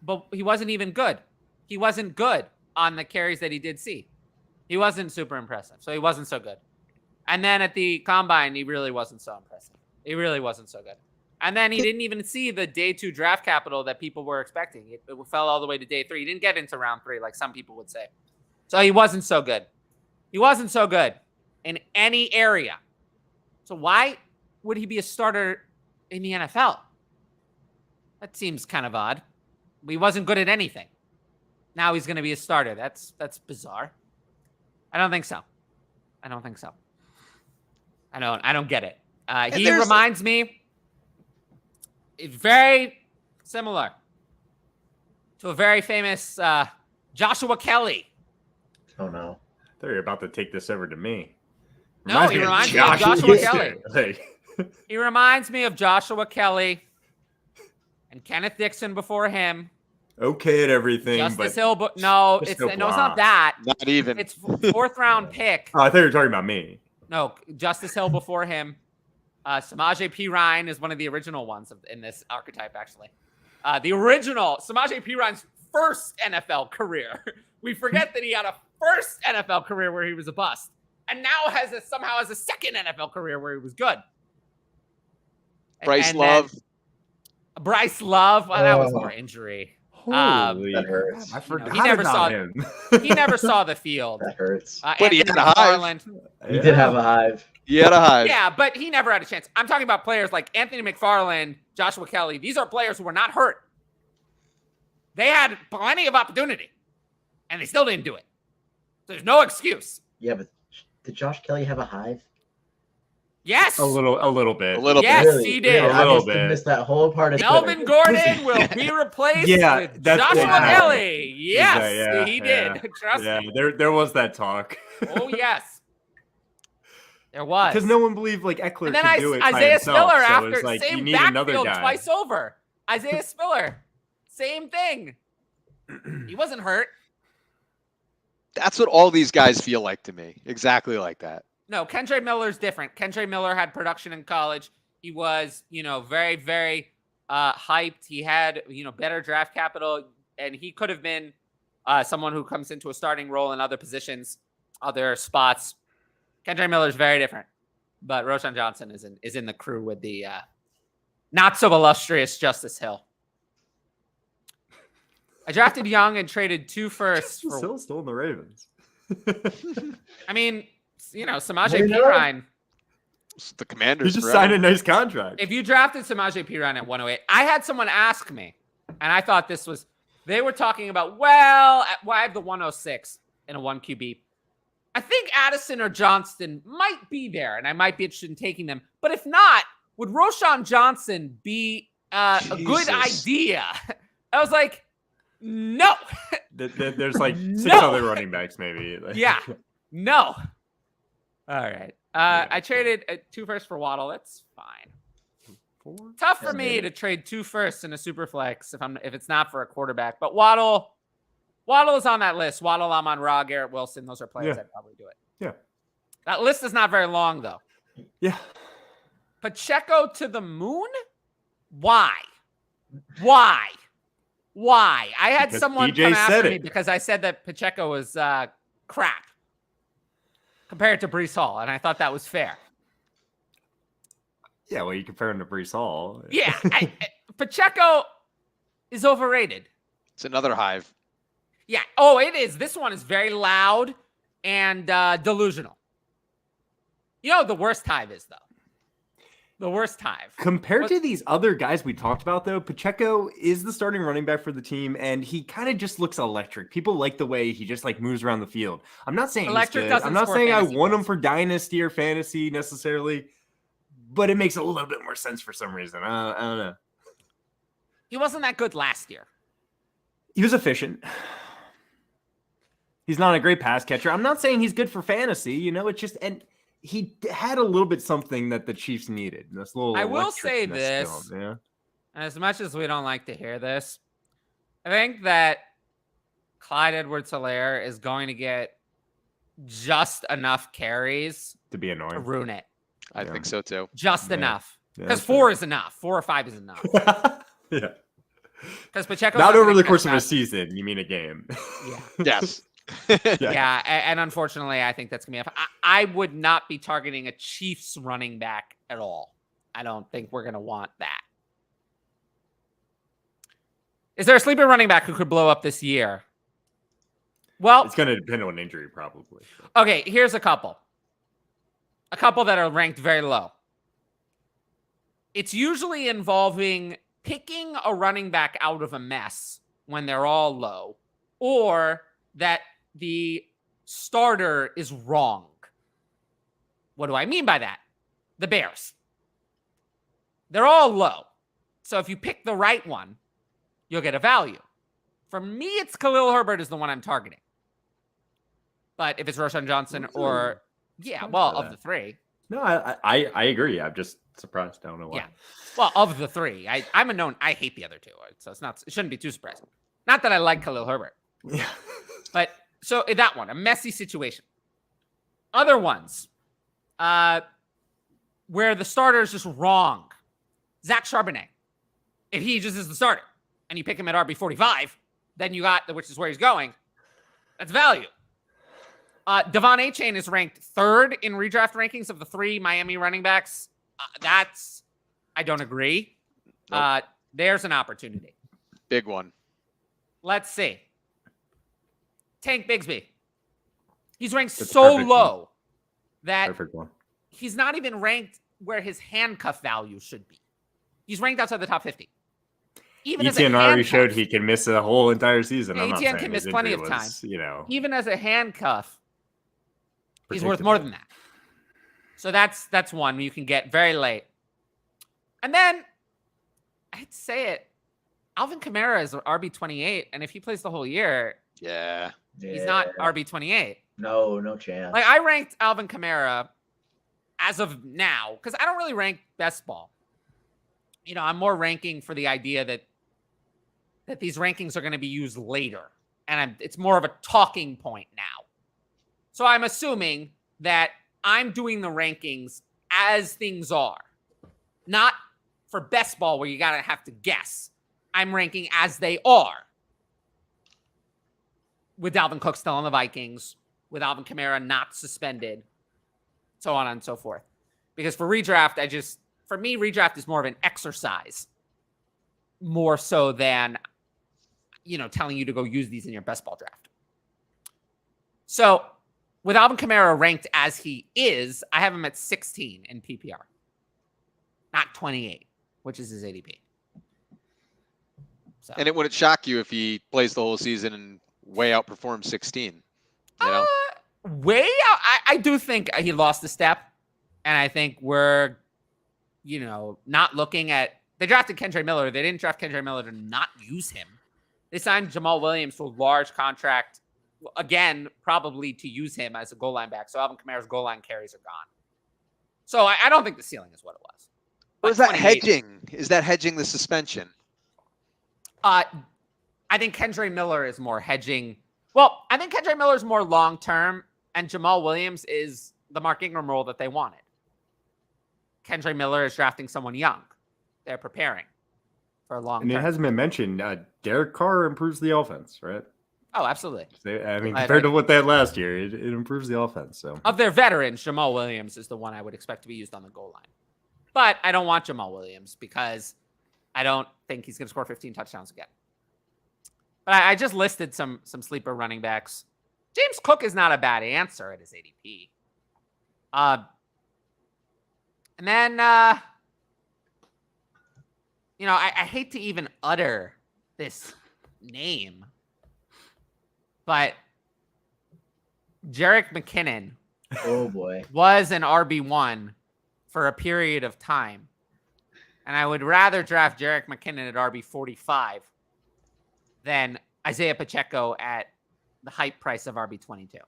but he wasn't even good. He wasn't good on the carries that he did see. He wasn't super impressive, so he wasn't so good. And then at the combine, he really wasn't so impressive. He really wasn't so good. And then he didn't even see the day 2 draft capital that people were expecting. It fell all the way to day 3. He didn't get into round 3 like some people would say. So he wasn't so good. He wasn't so good in any area. So why would he be a starter in the NFL? That seems kind of odd. He wasn't good at anything. Now he's going to be a starter. That's bizarre. I don't think so. I don't get it. He reminds me, it's very similar to a very famous Joshua Kelly. Oh no. I thought you were about to take this over to me. No, he reminds me of Joshua Kelly. He reminds me of Joshua Kelly and Kenneth Dixon before him. Okay at everything. Justice Hill, but no, it's not that. Not even. It's 4th round pick. Oh, I thought you were talking about me. No, Justice Hill before him. Samaje Perine is one of the original ones in this archetype, actually. The original, Samaje Perine's first NFL career. We forget that he had a first NFL career where he was a bust, and now somehow has a second NFL career where he was good. Bryce Love. Bryce Love, well, that was more injury. That hurts. I forgot He never about saw him. He never saw the field. That hurts. But he had a hive. He did have a hive. He had a hive. Yeah, but he never had a chance. I'm talking about players like Anthony McFarland, Joshua Kelly. These are players who were not hurt. They had plenty of opportunity, and they still didn't do it. There's no excuse. Yeah, but did Josh Kelly have a hive? Yes. A little bit. A little Yes, bit. Really? he did. A I little must have bit. missed that whole part of Melvin Gordon will be replaced with Joshua Kelly. Yes, he did. Trust me. There was that talk. Oh, yes. There was. Because no one believed like Eckler And then could do it by Isaiah himself. Spiller So after it's like, you same need another backfield guy. twice over. Isaiah Spiller, same thing. He wasn't hurt. That's what all these guys feel like to me. Exactly like that. No, Kendre Miller's different. Kendre Miller had production in college. He was, very, very hyped. He had, better draft capital, and he could have been someone who comes into a starting role in other positions, other spots. Kendre Miller's very different, but Roshan Johnson is in the crew with the not so illustrious Justice Hill. I drafted Young and traded 2 firsts. Hill's still in the Ravens. I mean, Samaje Perine. The Commanders. He just signed a nice contract. If you drafted Samaje Perine at 108, I had someone ask me, and I thought this was They were talking about, well, I have the 106 in a 1 QB. I think Addison or Johnston might be there, and I might be interested in taking them. But if not, would Roschon Johnson be a good idea? I was like, no. There's like 6 No. other running backs, maybe. Yeah, no. All right. I traded 2 firsts for Waddle. That's fine. Tough for me to trade 2 firsts in a super flex if it's not for a quarterback. But Waddle is on that list. Waddle, Amon-Ra, Garrett Wilson. Those are players I'd probably do it. Yeah. That list is not very long, though. Yeah. Pacheco to the moon? Why? I had Because someone DJ come after said me it. because I said that Pacheco was crap compared to Breece Hall, and I thought that was fair. Yeah, well, you compare him to Breece Hall. Yeah, Pacheco is overrated. It's another hive. Yeah. Oh, it is. This one is very loud and delusional. You know what the worst hive is, though? The worst hive. Compared to these other guys we talked about, though, Pacheco is the starting running back for the team, and he kind of just looks electric. People like the way he just like moves around the field. I'm not saying Electric he's good. doesn't I'm not score saying I fantasy want him points. for dynasty or fantasy necessarily, but it makes a little bit more sense for some reason. I don't know. He wasn't that good last year. He was efficient. He's not a great pass catcher. I'm not saying he's good for fantasy. You know, it's just and. He had a little bit something that the Chiefs needed. This little I will say electricness this, to him, yeah? as much as we don't like to hear this, I think that Clyde Edwards-Helaire is going to get just enough carries To be to annoying. ruin it. I think so too. Just Yeah. enough. Yeah, Because that's 4 is enough. 4 or 5 is enough. Yeah. Because Pacheco Not over the course of a season. You mean a game? Yeah. Yes. Yeah, and unfortunately, I think that's gonna be. I would not be targeting a Chiefs running back at all. I don't think we're gonna want that. Is there a sleeper running back who could blow up this year? Well, It's going to depend on injury, probably. okay. Here's a couple that are ranked very low. It's usually involving picking a running back out of a mess when they're all low, or that the starter is wrong. What do I mean by that? The Bears. They're all low. So if you pick the right one, you'll get a value. For me, it's Khalil Herbert is the one I'm targeting. But if it's Roschon Johnson or, of the 3. No, I agree. I'm just surprised. I don't know why. Yeah. Well, of the 3. I hate the other 2. So it shouldn't be too surprising. Not that I like Khalil Herbert. Yeah. But so that one, a messy situation. Other ones, where the starter is just wrong. Zach Charbonnet. If he just is the starter and you pick him at RB45, then you got, which is where he's going, that's value. Devon Achane is ranked 3rd in redraft rankings of the 3 Miami running backs. I don't agree. Nope. There's an opportunity. Big one. Let's see. Tank Bigsby. He's ranked That's so perfect low that Perfect one. he's not even ranked where his handcuff value should be. He's ranked outside the top 50. Even as a Etienne already handcuff, showed he can miss a whole entire season. Yeah, I'm not Etienne saying can his miss plenty injury of was, time. Even as a handcuff, he's worth predictable. more than that. So that's one you can get very late. And then I'd say it. Alvin Kamara is RB28, and if he plays the whole year, Yeah. he's not RB28. No chance. Like I ranked Alvin Kamara as of now because I don't really rank best ball. You know, I'm more ranking for the idea that these rankings are going to be used later, and it's more of a talking point now. So I'm assuming that I'm doing the rankings as things are, not for best ball where you gotta have to guess. I'm ranking as they are, with Dalvin Cook still on the Vikings, with Alvin Kamara not suspended, so on and so forth. Because for redraft, for me, redraft is more of an exercise, more so than, telling you to go use these in your best ball draft. So with Alvin Kamara ranked as he is, I have him at 16 in PPR, not 28, which is his ADP. So. And it wouldn't shock you if he plays the whole season and way outperforms 16. You know, way out. I do think he lost a step, and I think we're, not looking at. They drafted Kendre Miller. They didn't draft Kendre Miller to not use him. They signed Jamal Williams to a large contract, again, probably to use him as a goal line back. So Alvin Kamara's goal line carries are gone. So I don't think the ceiling is what it was. Or is that hedging? Is that hedging the suspension? I think Kendre Miller is more hedging. Well, I think Kendre Miller is more long-term, and Jamal Williams is the Mark Ingram role that they wanted. Kendre Miller is drafting someone young. They're preparing for a long term. And it hasn't been mentioned, Derek Carr improves the offense, right? Oh, absolutely. I mean, compared to what they had last year, it improves the offense. So of their veterans, Jamal Williams is the one I would expect to be used on the goal line. But I don't want Jamal Williams because I don't think he's going to score 15 touchdowns again. But I just listed some sleeper running backs. James Cook is not a bad answer at his ADP. And then, I hate to even utter this name, but Jerick McKinnon Oh boy. was an RB1 for a period of time. And I would rather draft Jerick McKinnon at RB45 than Isaiah Pacheco at the hype price of RB22. If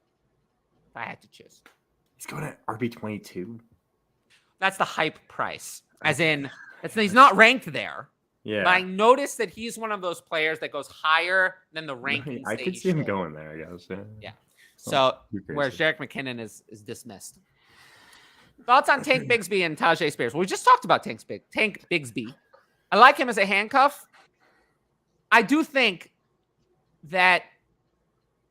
I had to choose. he's going at RB22. That's the hype price. As in, he's not ranked there. Yeah, But I noticed that he's one of those players that goes higher than the rankings. I that could he see him should. going there, I guess. Yeah. So, whereas Jerick McKinnon is dismissed. Thoughts on Tank Bigsby and Tajay Spears? Well, we just talked about Tank Bigsby. I like him as a handcuff. I do think that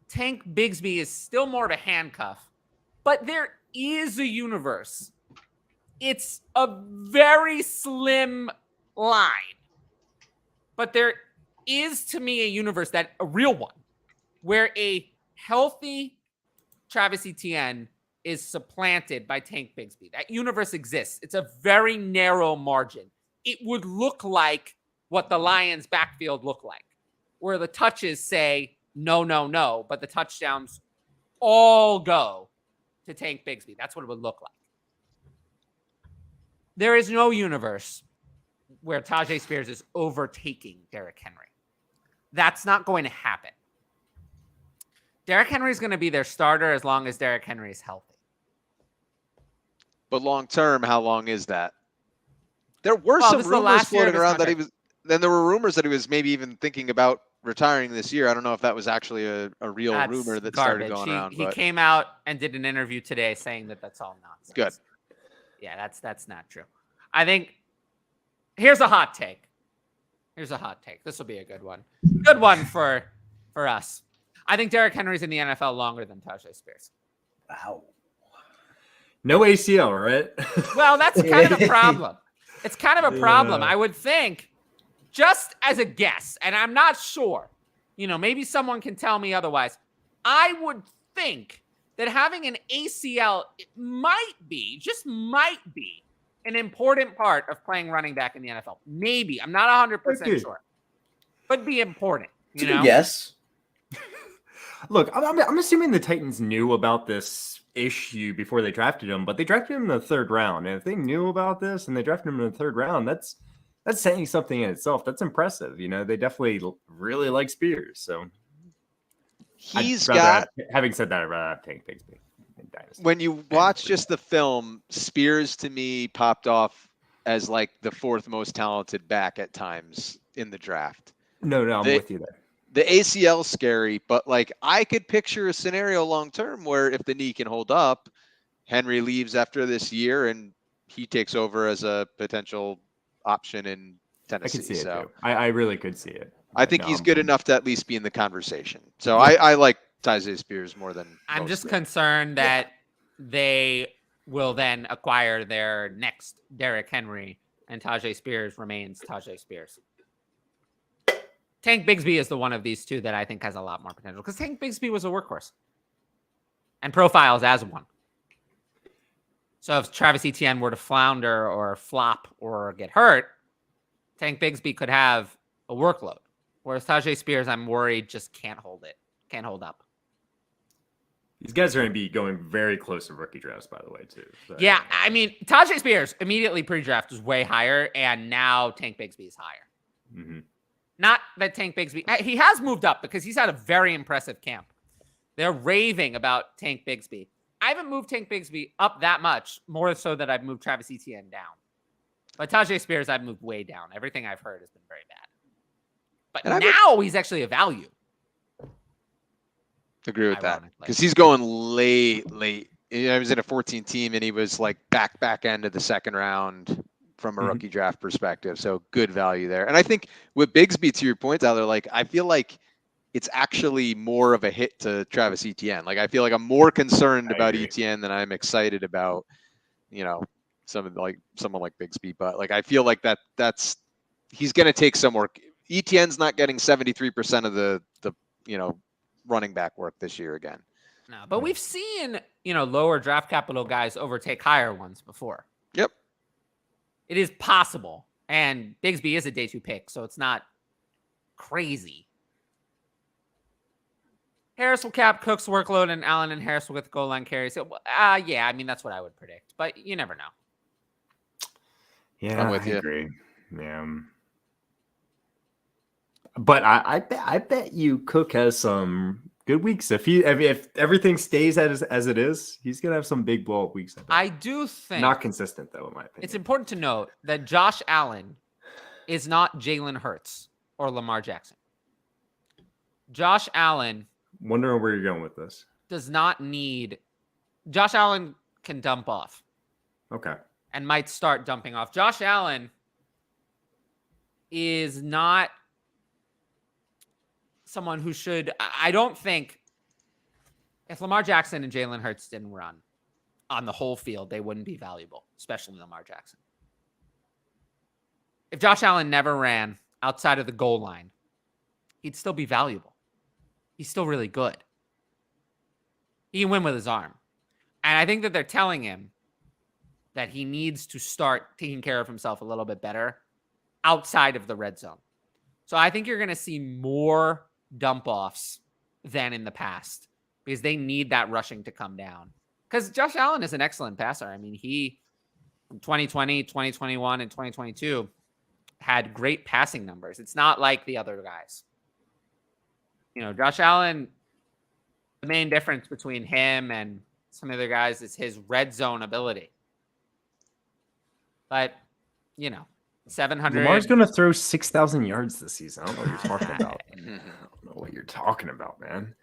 Tank Bigsby is still more of a handcuff, but there is a universe. It's a very slim line, but there is, to me, a universe a real one, where a healthy Travis Etienne is supplanted by Tank Bigsby. That universe exists. It's a very narrow margin. It would look like what the Lions' backfield look like, where the touches say no, no, no, but the touchdowns all go to Tank Bigsby. That's what it would look like. There is no universe where Tajay Spears is overtaking Derrick Henry. That's not going to happen. Derrick Henry is going to be their starter as long as Derrick Henry is healthy. But long term, how long is that? There were some rumors floating around that he was. Then there were rumors that he was maybe even thinking about retiring this year. I don't know if that was actually a real rumor that started going around. He came out and did an interview today saying that that's all nonsense. Good. Yeah, that's not true. I think here's a hot take. This will be a good one. Good one for us. I think Derrick Henry's in the NFL longer than Tajay Spears. Wow. No ACL, right? Well, that's kind of a problem. It's kind of a problem. I would think, just as a guess, and I'm not sure, maybe someone can tell me otherwise. I would think that having an ACL might be an important part of playing running back in the NFL. Maybe. I'm not 100% sure. But be important. Yes. Look, I'm assuming the Titans knew about this issue before they drafted him, but they drafted him in the third round. And if they knew about this and they drafted him in the third round, that's saying something in itself. That's impressive. They definitely really like Spears. So having said that, I'd rather have Tank Bigsby in Dynasty. When you watch just the film, Spears to me popped off as like the fourth most talented back at times in the draft. No, I'm with you there. The ACL is scary, but like I could picture a scenario long term where if the knee can hold up, Henry leaves after this year and he takes over as a potential option in Tennessee. I could see it too. I really could see it. I think he's good enough to at least be in the conversation. So I like Tajay Spears more than I'm just concerned that they will then acquire their next Derrick Henry and Tajay Spears remains Tajay Spears. Tank Bigsby is the one of these two that I think has a lot more potential because Tank Bigsby was a workhorse and profiles as one. So if Travis Etienne were to flounder or flop or get hurt, Tank Bigsby could have a workload Whereas Tajay Spears, I'm worried just can't hold up. These guys are going to be going very close to rookie drafts, by the way, too. So, Yeah, I mean, Tajay Spears immediately pre-draft was way higher, and now Tank Bigsby is higher. Mm-hmm. Not that Tank Bigsby, he has moved up because he's had a very impressive camp. They're raving about Tank Bigsby. I haven't moved Tank Bigsby up that much, more so that I've moved Travis Etienne down. But Tajay Spears, I've moved way down. Everything I've heard has been very bad. But now he's actually a value. Agree with that because he's going late. I was in a 14 team and he was like back end of the second round from a rookie draft perspective. So good value there. And I think with Bigsby, to your point, Tyler, like I feel like it's actually more of a hit to Travis Etienne. Like I feel like I'm more concerned about Etienne than I'm excited about, someone like Bigsby. But like I feel like that's he's going to take some work. Etienne's not getting 73% of the running back work this year again. No, but we've seen, lower draft capital guys overtake higher ones before. Yep. It is possible. And Bigsby is a day 2 pick, so it's not crazy. Harris will cap Cook's workload and Allen and Harris will get the goal line carries. So, yeah, I mean, that's what I would predict, but you never know. Yeah, I'm with you. Agree. Yeah. But I bet you Cook has some good weeks. If everything stays as it is, he's gonna have some big blow up weeks. I do think not consistent though, in my opinion. It's important to note that Josh Allen is not Jalen Hurts or Lamar Jackson. Josh Allen. Wondering where you're going with this. Does not need. Josh Allen can dump off. Okay. And might start dumping off. Josh Allen is not someone who should. I don't think if Lamar Jackson and Jalen Hurts didn't run on the whole field, they wouldn't be valuable, especially Lamar Jackson. If Josh Allen never ran outside of the goal line, he'd still be valuable. He's still really good. He can win with his arm. And I think that they're telling him that he needs to start taking care of himself a little bit better outside of the red zone. So I think you're going to see more dump offs than in the past because they need that rushing to come down. Because Josh Allen is an excellent passer. I mean, he, in 2020, 2021, and 2022, had great passing numbers. It's not like the other guys. Josh Allen, the main difference between him and some other guys is his red zone ability. But, 700. Lamar's going to throw 6,000 yards this season. I don't know what you're talking about. I don't know what you're talking about, man.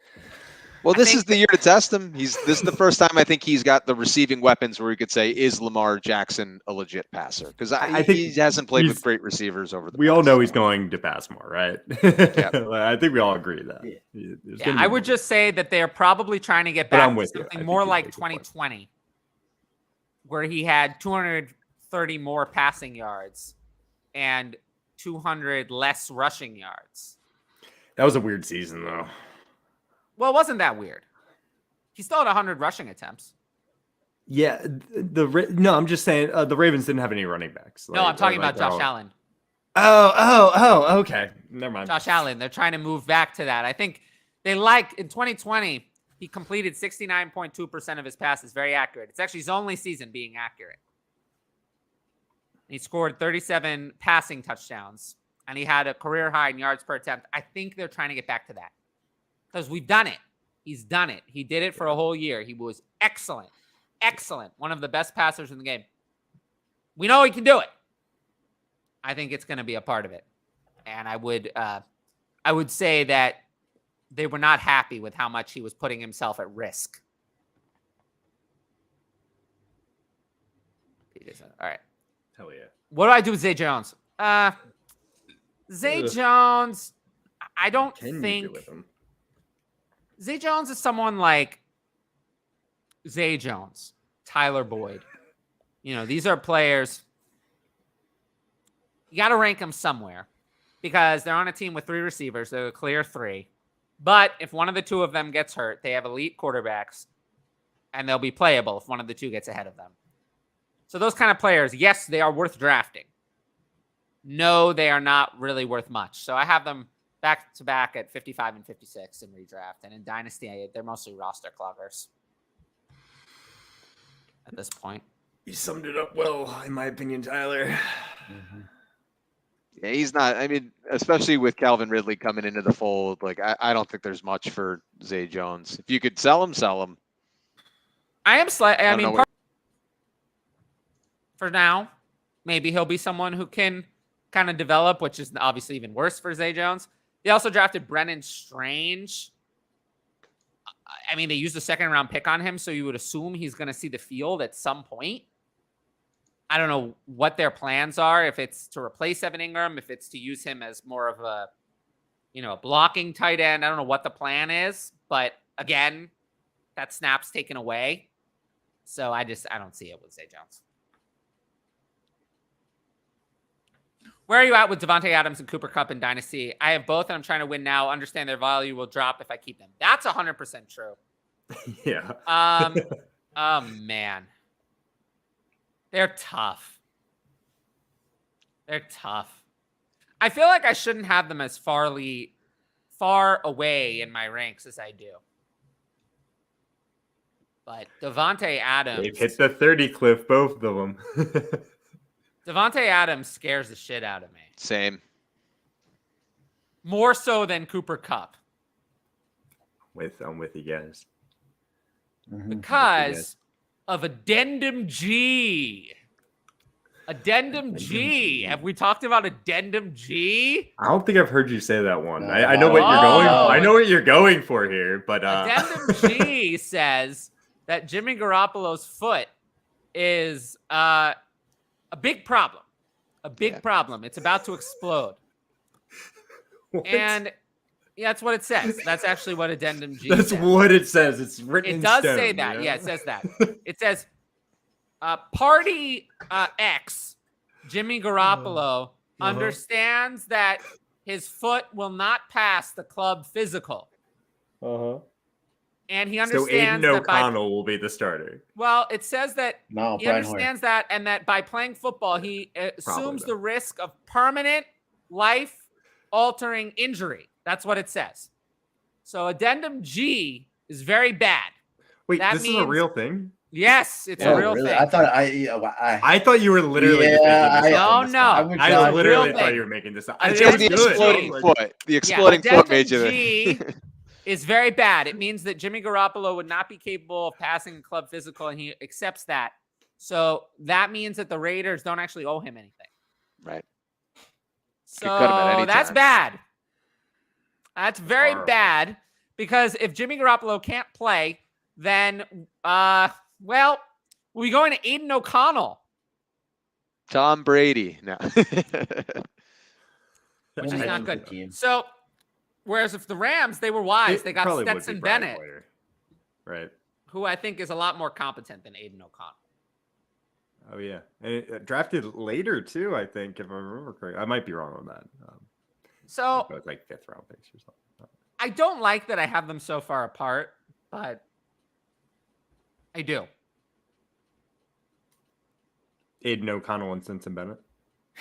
Well, this is the year to test him. This is the first time I think he's got the receiving weapons where you could say, is Lamar Jackson a legit passer? Because I think he hasn't played with great receivers over the We all know he's going to pass more, right? Yeah. I think we all agree that. Yeah, I would just say that they're probably trying to get back to something more like 2020, where he had 230 more passing yards and 200 less rushing yards. That was a weird season, though. Well, it wasn't that weird. He still had 100 rushing attempts. Yeah, no, I'm just saying the Ravens didn't have any running backs. No, I'm talking about Josh Allen. Oh, okay. Never mind. Josh Allen. They're trying to move back to that. I think in 2020, he completed 69.2% of his passes. Very accurate. It's actually his only season being accurate. He scored 37 passing touchdowns, and he had a career high in yards per attempt. I think they're trying to get back to that. Because we've done it. He's done it. He did it for a whole year. He was excellent. Excellent. One of the best passers in the game. We know he can do it. I think it's going to be a part of it. And I would say that they were not happy with how much he was putting himself at risk. All right. Hell yeah. What do I do with Zay Jones? Zay Jones, I don't think... Zay Jones is someone like Zay Jones, Tyler Boyd. These are players. You got to rank them somewhere because they're on a team with 3 receivers. They're a clear 3. But if one of the 2 of them gets hurt, they have elite quarterbacks and they'll be playable if one of the 2 gets ahead of them. So those kind of players, yes, they are worth drafting. No, they are not really worth much. So I have them back to back at 55 and 56 in redraft, and in Dynasty, they're mostly roster cloggers at this point. You summed it up well, in my opinion, Tyler. Yeah, he's not. I mean, especially with Calvin Ridley coming into the fold, like I don't think there's much for Zay Jones. If you could sell him, sell him. I am slightly. I don't know mean, what- for now, maybe he'll be someone who can kind of develop, which is obviously even worse for Zay Jones. They also drafted Brennan Strange. I mean, they used a second-round pick on him, so you would assume he's going to see the field at some point. I don't know what their plans are, if it's to replace Evan Ingram, if it's to use him as more of a, a blocking tight end. I don't know what the plan is, but again, that snap's taken away. So I don't see it with Zay Jones. Where are you at with Devontae Adams and Cooper Kupp in Dynasty? I have both, and I'm trying to win now. Understand their value will drop if I keep them. That's 100% true. Yeah. Oh, man. They're tough. They're tough. I feel like I shouldn't have them as far away in my ranks as I do. But Devontae Adams... They've hit the 30 cliff, both of them. Devontae Adams scares the shit out of me. Same. More so than Cooper Kupp. I'm with you guys. Because of Addendum G. Addendum G. Have we talked about Addendum G? I don't think I've heard you say that one. I know what you're going. I know what you're going for here, but Addendum G says that Jimmy Garoppolo's foot is a big problem. A big problem. It's about to explode. What? And that's what it says. That's actually what Addendum G That's says. what it says. It's written It in does stone, say that. you know? Yeah, it says that. It says Party X, Jimmy Garoppolo, understands that his foot will not pass the club physical. And he So understands Aiden that O'Connell will be the starter. well, it says that No, he Brian understands that, and that by playing football, he assumes the risk of permanent, life-altering injury. That's what it says. So Addendum G is very bad. Wait, That this is a means- real thing? Yes, it's Oh, a real really? thing. I thought I thought you were literally just Yeah, making this up on the No, spot. no. I It's literally real thought thing. you were making this up. It's It's It's just the Addendum exploding G. foot. The exploding foot Addendum made you. G is very bad. It means that Jimmy Garoppolo would not be capable of passing club physical, and he accepts that. So that means that the Raiders don't actually owe him anything. Right. So cut him at any that's time. bad. That's very Horrible. bad because if Jimmy Garoppolo can't play, then we going to Aiden O'Connell, Tom Brady. No. which is Yeah. not Yeah. good. So, whereas if the Rams, they were wise, they got probably would be Stetson Brian Bennett, Hoyer. Right. who I think is a lot more competent than Aiden O'Connell. Oh, yeah. And drafted later, too, I think, if I remember correctly. I might be wrong on that. So Both like 5th round picks or something. I don't like that I have them so far apart, but I do. Aiden O'Connell and Stetson Bennett.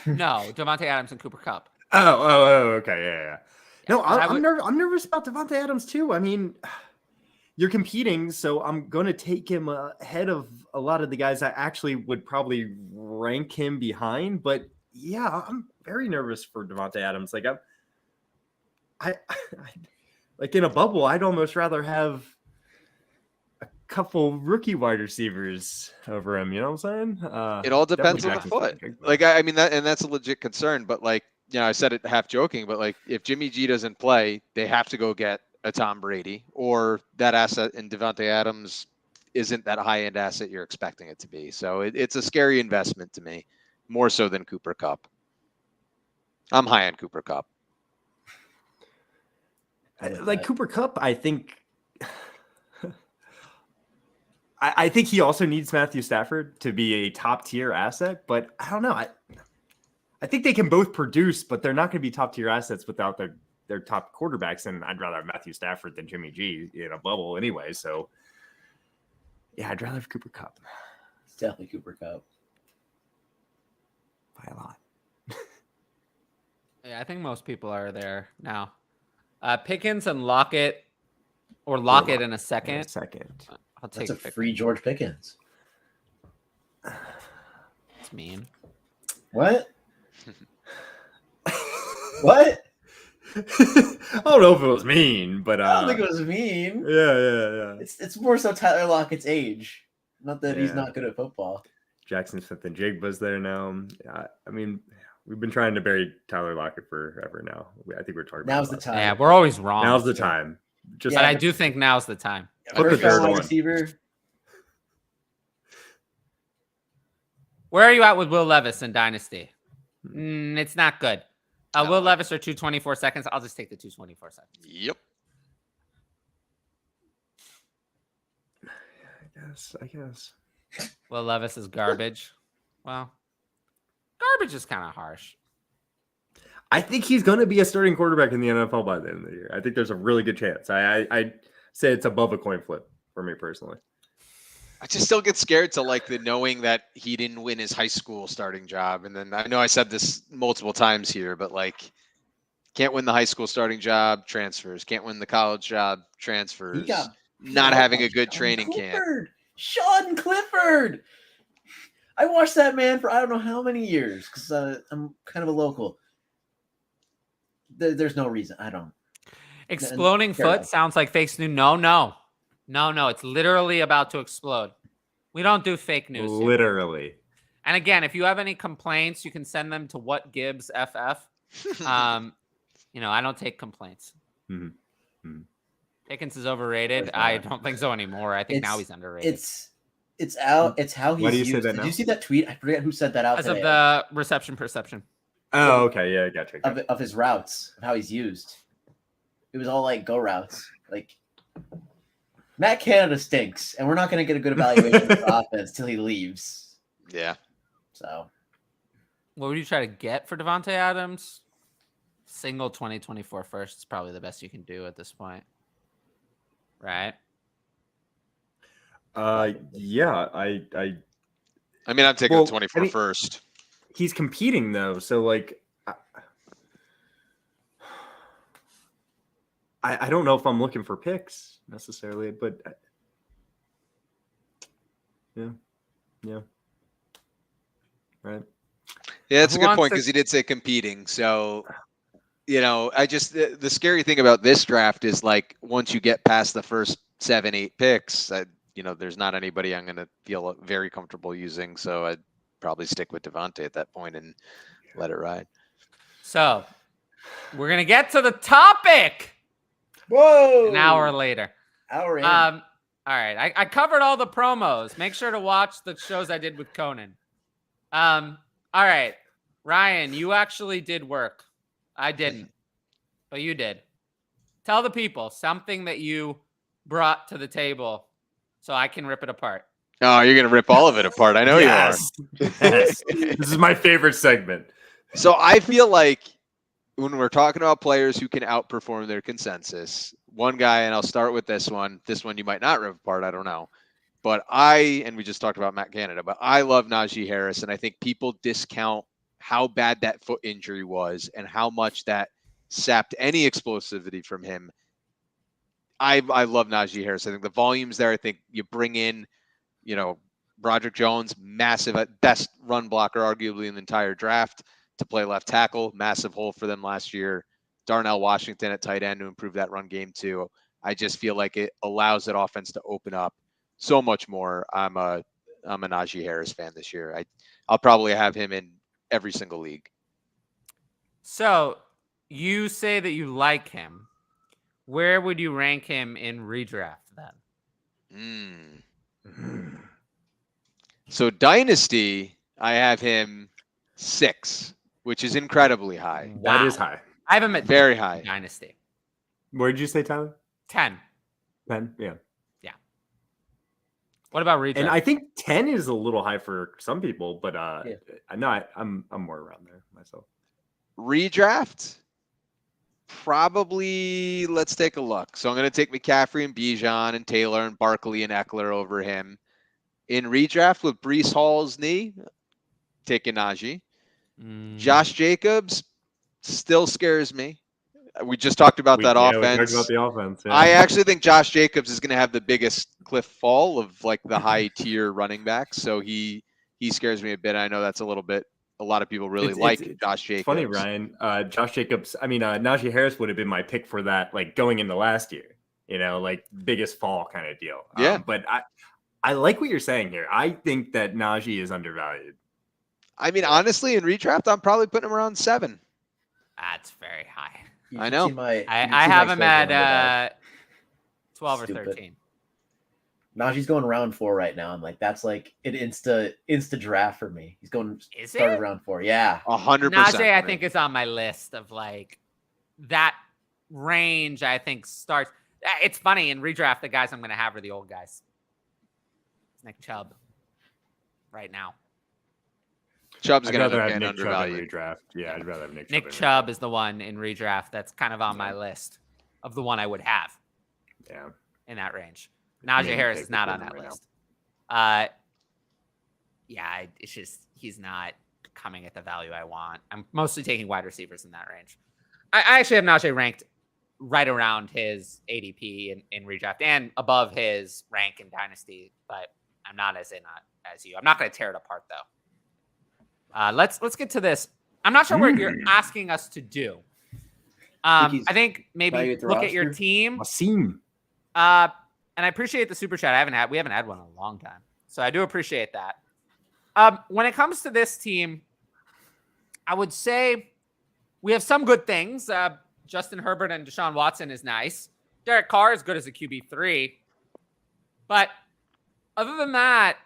No, Devontae Adams and Cooper Kupp. Oh, okay, yeah. No, I would- I'm nervous about Devontae Adams too. I mean, you're competing, so I'm going to take him ahead of a lot of the guys I actually would probably rank him behind. But yeah, I'm very nervous for Devontae Adams. Like I like in a bubble, I'd almost rather have a couple rookie wide receivers over him. You know what I'm saying? It all depends on the Jackson's foot. pretty good, Like I mean that's a legit concern. But like I said it half joking, but like if Jimmy G doesn't play, they have to go get a Tom Brady, or that asset in Devontae Adams isn't that high end asset you're expecting it to be. So it's a scary investment to me, more so than Cooper Kupp. I'm high on Cooper Kupp. like Cooper Kupp, I think. I think he also needs Matthew Stafford to be a top tier asset, but I don't know. I think they can both produce, but they're not going to be top tier assets without their top quarterbacks. And I'd rather have Matthew Stafford than Jimmy G in a bubble anyway. So yeah, I'd rather have Cooper Kupp It's definitely Cooper Kupp. by a lot. Yeah, I think most people are there now. Pickens and Lockett, or Lockett in a second. In a second. I'll take That's a Pickens. free George Pickens. It's mean. What? What? I don't know if it was mean, but I don't think it was mean. yeah. It's more so Tyler Lockett's age. Not that he's Yeah. not good at football. Jackson Smith and Jigba's there now. I mean, we've been trying to bury Tyler Lockett forever now. I think we're talking about Now's the last- time. Yeah, we're always wrong. Now's the time. Just But Yeah, I do think now's the time. Put the First round third wide one. receiver. Where are you at with Will Levis in Dynasty? It's not good. Will Levis or 224 seconds? I'll just take the 224 seconds. Yep. I guess. Will Levis is garbage. Well, garbage is kind of harsh. I think he's going to be a starting quarterback in the NFL by the end of the year. I think there's a really good chance. I say it's above a coin flip for me personally. I just still get scared to like the knowing that he didn't win his high school starting job. And then I know I said this multiple times here, but like can't win the high school starting job, transfers. Can't win the college job, transfers. He got Not beat having by a good Sean training camp. Clifford. Sean Clifford. I watched that man for I don't know how many years because I'm kind of a local. There's no reason. I don't. Exploding Fair enough. foot sounds like fake news. No. It's literally about to explode. We don't do fake news here. Literally. And again, if you have any complaints, you can send them to whatgibbsff. I don't take complaints. Mm-hmm. Pickens is overrated. I don't think so anymore. I think now he's underrated. It's out. It's how he's Why do you used. say that Did now? you see that tweet? I forget who said that out Because of today. the reception perception. Oh, okay. Yeah, gotcha. Of his routes, of how he's used. It was all like go routes. Like Matt Canada stinks, and we're not going to get a good evaluation of his offense till he leaves. Yeah. So What would you try to get for Devontae Adams? Single 2024 first is probably the best you can do at this point. Right? Yeah, I I mean, I'm taking Well, the 24 first. he's competing though, so like I don't know if I'm looking for picks necessarily, but yeah, right. Yeah, that's Who a good wants point to- because he did say competing. So, I just the scary thing about this draft is like once you get past the first 7-8 picks, there's not anybody I'm going to feel very comfortable using. So I'd probably stick with Devontae at that point and let it ride. So we're going to get to the topic whoa, an hour later. Hour in. All right. I covered all the promos. Make sure to watch the shows I did with Conan. All right. Ryan, you actually did work. I didn't, but you did. Tell the people something that you brought to the table so I can rip it apart. Oh, you're going to rip all of it apart. I know you are. Yes. This is my favorite segment. So I feel like when we're talking about players who can outperform their consensus, one guy, and I'll start with this one you might not rip apart, I don't know. But and we just talked about Matt Canada, but I love Najee Harris, and I think people discount how bad that foot injury was and how much that sapped any explosivity from him. I love Najee Harris. I think the volume's there. I think you bring in, Broderick Jones, massive, best run blocker arguably in the entire draft to play left tackle, massive hole for them last year. Darnell Washington at tight end to improve that run game too. I just feel like it allows that offense to open up so much more. I'm a Najee Harris fan this year. I'll probably have him in every single league. So you say that you like him. Where would you rank him in redraft then? So Dynasty, I have him 6, which is incredibly high. That is high. I have him at Very high. Dynasty. Where did you say, Tyler? 10. 10? Yeah. What about redraft? And I think 10 is a little high for some people, but Yeah. I'm more around there myself. Redraft, probably, let's take a look. So I'm going to take McCaffrey and Bijan and Taylor and Barkley and Eckler over him. In redraft with Breece Hall's knee, taking Najee. Josh Jacobs still scares me. We just talked about that We offense. talked about the offense. Yeah. I actually think Josh Jacobs is going to have the biggest cliff fall of like the high tier running backs. So he scares me a bit. I know that's a lot of people really like Josh Jacobs. It's funny, Ryan. Josh Jacobs. I mean, Najee Harris would have been my pick for that, like going into last year. You know, like biggest fall kind of deal. Yeah. But I like what you're saying here. I think that Najee is undervalued. I mean, honestly, in redraft, I'm probably putting him around 7. That's very high. You I should know. see my- I you should see have my him schedule under at 12 or Stupid. 13. Najee's going round 4 right now. I'm like, that's like an insta draft for me. He's going Is started it? round 4. Yeah. 100%. Najee, I think, is on my list of like that range. I think starts. It's funny in redraft. The guys I'm going to have are the old guys. It's Nick Chubb right now. Chubb's I'd going to rather end have up Nick getting Chubb in undervalued. redraft. Yeah, I'd rather have Nick Chubb. Nick in Chubb is the one in redraft that's kind of on my list of the one I would have Yeah. in that range. Najee Main Harris pick is not with on him that right list. Yeah, it's just he's not coming at the value I want. I'm mostly taking wide receivers in that range. I actually have Najee ranked right around his ADP in redraft and above his rank in Dynasty, but I'm not as in as you. I'm not going to tear it apart though. Let's get to this. I'm not sure what you're asking us to do. I think maybe evaluate the look at your roster? team. Wasim. And I appreciate the super chat. We haven't had one in a long time, so I do appreciate that. When it comes to this team, I would say we have some good things. Justin Herbert and Deshaun Watson is nice. Derek Carr is good as a QB3. But other than that,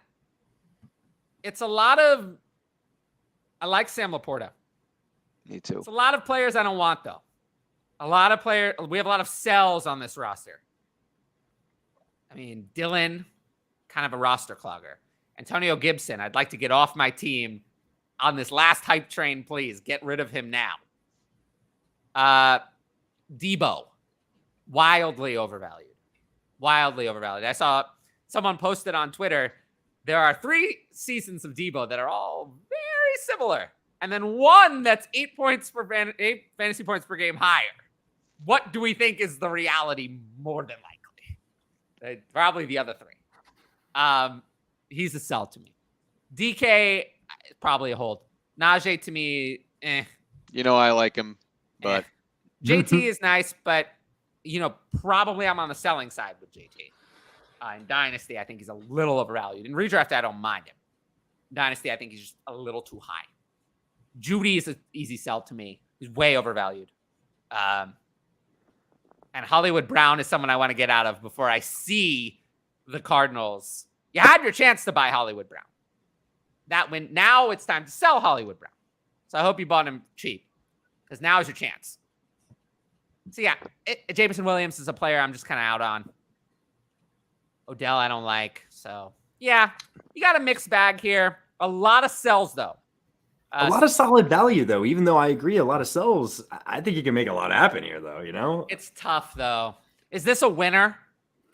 it's a lot of – I like Sam Laporta. Me too. It's a lot of players I don't want, though. We have a lot of sells on this roster. I mean, Dylan, kind of a roster clogger. Antonio Gibson, I'd like to get off my team on this last hype train, please. Get rid of him now. Debo, wildly overvalued. Wildly overvalued. I saw someone posted on Twitter, there are 3 seasons of Debo that are all very similar. And then one that's 8 fantasy points per game higher. What do we think is the reality more than likely? Probably the other 3. He's a sell to me. DK, probably a hold. Najee to me, You know, I like him, but JT is nice, but probably I'm on the selling side with JT. In Dynasty, I think he's a little overvalued. In redraft, I don't mind him. Dynasty, I think he's just a little too high. Judy is an easy sell to me. He's way overvalued. And Hollywood Brown is someone I want to get out of before I see the Cardinals. You had your chance to buy Hollywood Brown. Now it's time to sell Hollywood Brown. So I hope you bought him cheap because now is your chance. So yeah, Jameson Williams is a player I'm just kind of out on. Odell I don't like. So yeah, you got a mixed bag here. A lot of sells though. A lot of solid value though. Even though I agree, a lot of sells. I think you can make a lot happen here though. It's tough though. Is this a winner?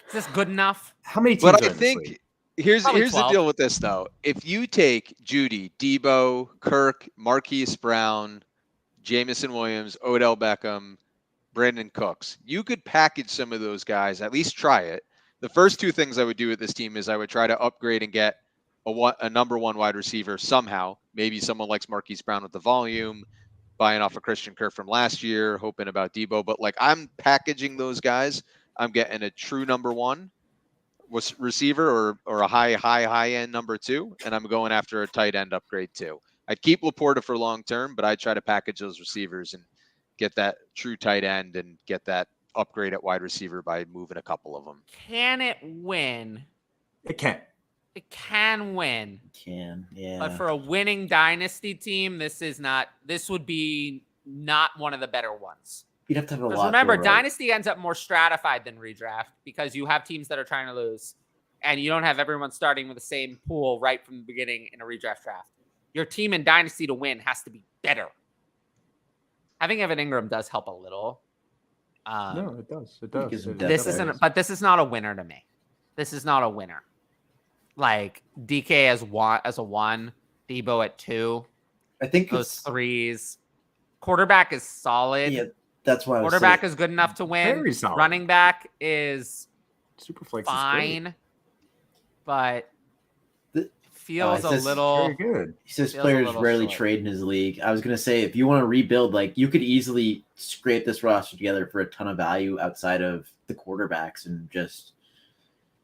Is this good enough? How many teams? but are I in this think league? here's Probably the 12. deal with this though. If you take Judy, Debo, Kirk, Marquise Brown, Jameson Williams, Odell Beckham, Brandon Cooks, you could package some of those guys. At least try it. The first 2 things I would do with this team is I would try to upgrade and get a number 1 wide receiver somehow. Maybe someone likes Marquise Brown with the volume, buying off of Christian Kirk from last year, hoping about Debo. But like I'm packaging those guys. I'm getting a true number 1 receiver or a high end number 2, and I'm going after a tight end upgrade too. I'd keep Laporta for long term, but I'd try to package those receivers and get that true tight end and get that upgrade at wide receiver by moving a couple of them. Can it win? It can. It can win. Yeah. But for a winning dynasty team, this would be not one of the better ones. You'd have to have a Because lot. remember, to write. dynasty ends up more stratified than redraft because you have teams that are trying to lose, and you don't have everyone starting with the same pool right from the beginning in a redraft draft. Your team in dynasty to win has to be better. Having Evan Ingram does help a little. No, it does. It It does. gives him It depth. This does. isn't, but this is not a winner to me. This is not a winner. Like DK as a 1, Debo at 2. I think Those 3s. Quarterback is solid. Yeah, That's why I was Quarterback saying, is good enough to win. Very solid. Running back is Superflex is great. fine, but The- feels it a says- little. Very good. he says Feels a players little rarely short. trade in his league. I was gonna say, if you want to rebuild, like you could easily scrape this roster together for a ton of value outside of the quarterbacks and just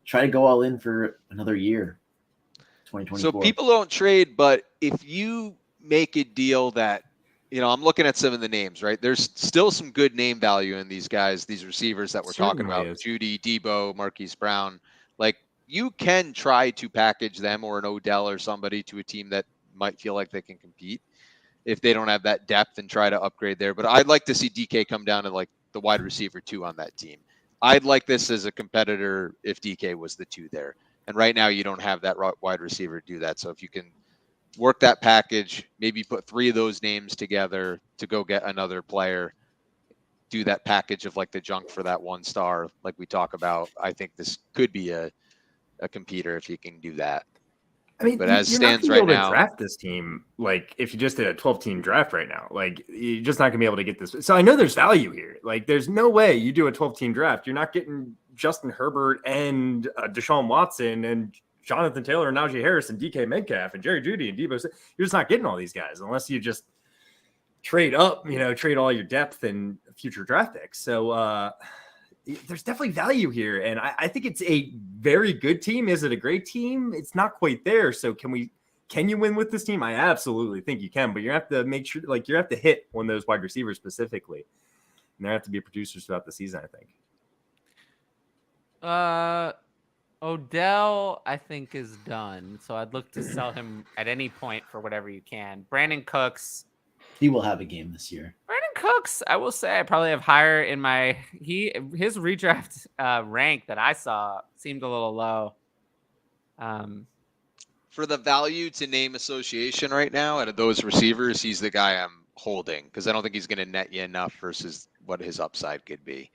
try to go all in for another year. 2024. So people don't trade, but if you make a deal that, I'm looking at some of the names, right? There's still some good name value in these guys, these receivers that we're talking Certainly about, is. Judy, Debo, Marquise Brown. Like you can try to package them or an Odell or somebody to a team that might feel like they can compete if they don't have that depth and try to upgrade there. But I'd like to see DK come down to like the wide receiver 2 on that team. I'd like this as a competitor if DK was the 2 there. And right now you don't have that wide receiver do that. So if you can work that package, maybe put 3 of those names together to go get another player, do that package of like the junk for that 1 star, like we talk about, I think this could be a competitor if you can do that. I mean, But as you're not stands gonna be right able to now- draft this team like if you just did a 12-team draft right now. Like you're just not gonna be able to get this. So I know there's value here. Like there's no way you do a 12-team draft. You're not getting Justin Herbert and Deshaun Watson and Jonathan Taylor and Najee Harris and DK Metcalf and Jerry Jeudy and Debo. You're just not getting all these guys unless you just trade up, trade all your depth and future draft picks. So there's definitely value here. And I think it's a very good team. Is it a great team? It's not quite there. So can you win with this team? I absolutely think you can, but you have to make sure, like you have to hit one of those wide receivers specifically. And there have to be producers throughout the season, I think. Odell, I think, is done. So I'd look to sell him at any point for whatever you can. Brandon Cooks. he will have a game this year. Brandon Cooks, I will say I probably have higher in my his redraft rank that I saw seemed a little low. For the value to name association right now, out of those receivers, he's the guy I'm holding because I don't think he's going to net you enough versus what his upside could be.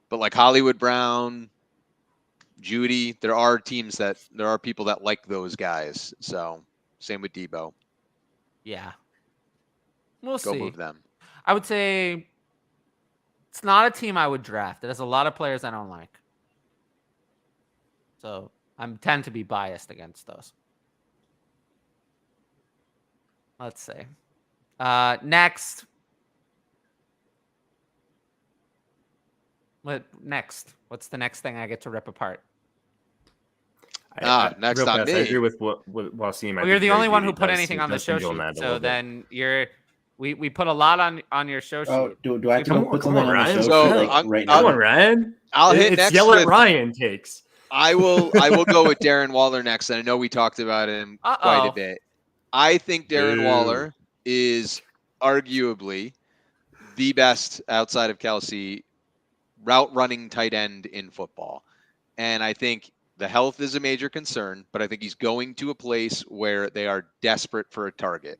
But like Hollywood Brown, Judy, there are people that like those guys. So same with Debo. Yeah. We'll Go see. move them. I would say it's not a team I would draft. It has a lot of players I don't like. So I tend to be biased against those. Let's see. Next. What next? What's the next thing I get to rip apart? Next real on fast, I me. agree with Wasim. Well, you're the only one who put anything on the show sheet. So then we put a lot on your show sheet. Oh, do I have to Come go on, put come something on, on the Ryan. show So, sheet, like, I'm- right Come now? on, Ryan. I'll hit It's next yell at with- Ryan takes. I will go with Darren Waller next. And I know we talked about him quite a bit. I think Darren Boo. Waller is arguably the best outside of Kelsey route running tight end in football. And I think the health is a major concern, but I think he's going to a place where they are desperate for a target.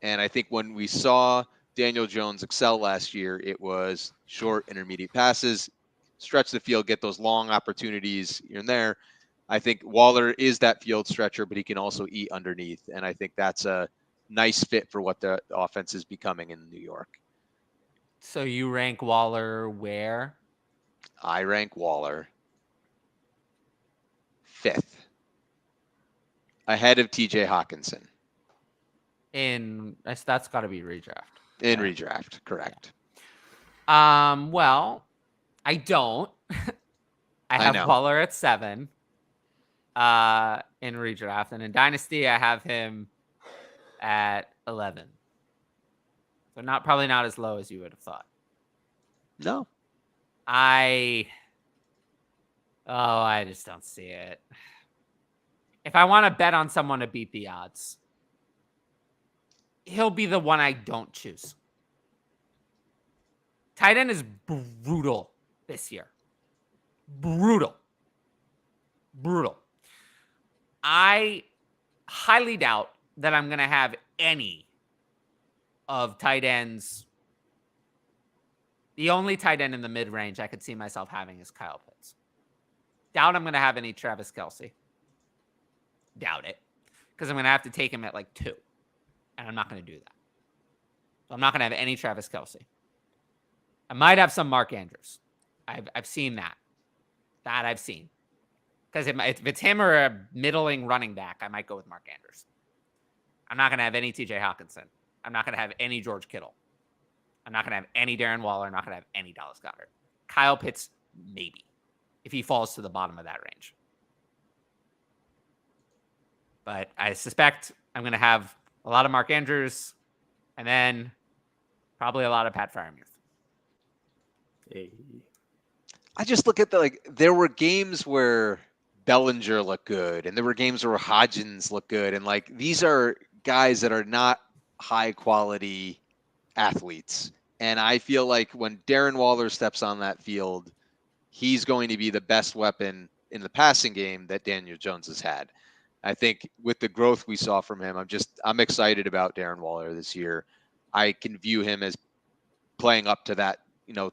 And I think when we saw Daniel Jones excel last year, it was short, intermediate passes, stretch the field, get those long opportunities here and there. I think Waller is that field stretcher, but he can also eat underneath. And I think that's a nice fit for what the offense is becoming in New York. So you rank Waller where? I rank Waller 5th, ahead of TJ Hawkinson That's got to be redraft. in redraft. Correct. Well, I don't. I have know. Waller at 7 in redraft, and in Dynasty I have him at 11. So probably not as low as you would have thought. No. I just don't see it. If I want to bet on someone to beat the odds, he'll be the one I don't choose. Tight end is brutal this year. Brutal. I highly doubt that I'm going to have any of tight ends. The only tight end in the mid-range I could see myself having is Kyle Pitts. Doubt I'm going to have any Travis Kelce. Doubt it. Because I'm going to have to take him at like 2. And I'm not going to do that. So I'm not going to have any Travis Kelce. I might have some Mark Andrews. I've seen that. That I've seen. Because if it's him or a middling running back, I might go with Mark Andrews. I'm not going to have any TJ Hawkinson. I'm not going to have any George Kittle. I'm not going to have any Darren Waller. I'm not going to have any Dallas Goedert. Kyle Pitts, maybe, if he falls to the bottom of that range. But I suspect I'm going to have a lot of Mark Andrews and then probably a lot of Pat Freiermuth. Hey. I just look at there were games where Bellinger looked good, and there were games where Hodgins looked good, and these are guys that are not high quality athletes. And I feel like when Darren Waller steps on that field, he's going to be the best weapon in the passing game that Daniel Jones has had. I think with the growth we saw from him, I'm excited about Darren Waller this year. I can view him as playing up to that,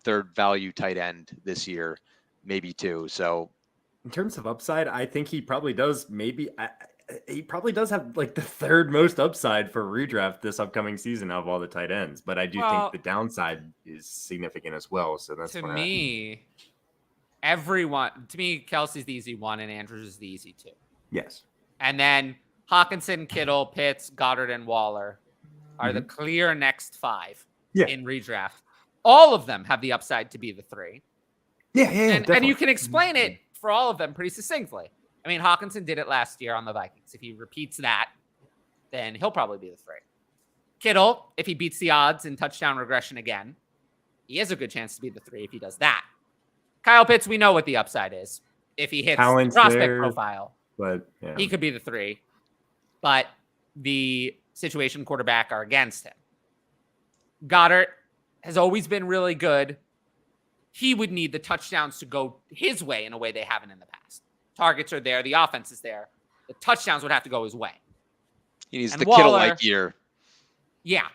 third value tight end this year, maybe two. So in terms of upside, I think he probably does. He probably does have the third most upside for redraft this upcoming season of all the tight ends. But I do think the downside is significant as well. So that's to me, Kelsey's the easy one and Andrews is the easy two. Yes. And then Hawkinson, Kittle, Pitts, Goddard, and Waller are the clear next five in redraft. All of them have the upside to be the three. Yeah, and you can explain it for all of them pretty succinctly. I mean, Hawkinson did it last year on the Vikings. If he repeats that, then he'll probably be the three. Kittle, if he beats the odds in touchdown regression again, he has a good chance to be the three if he does that. Kyle Pitts, we know what the upside is. If he hits the prospect profile, but he could be the three. But the situation quarterback are against him. Goddard has always been really good. He would need the touchdowns to go his way in a way they haven't in the past. Targets are there. The offense is there. The touchdowns would have to go his way. He needs the Kittle-like year. Yeah.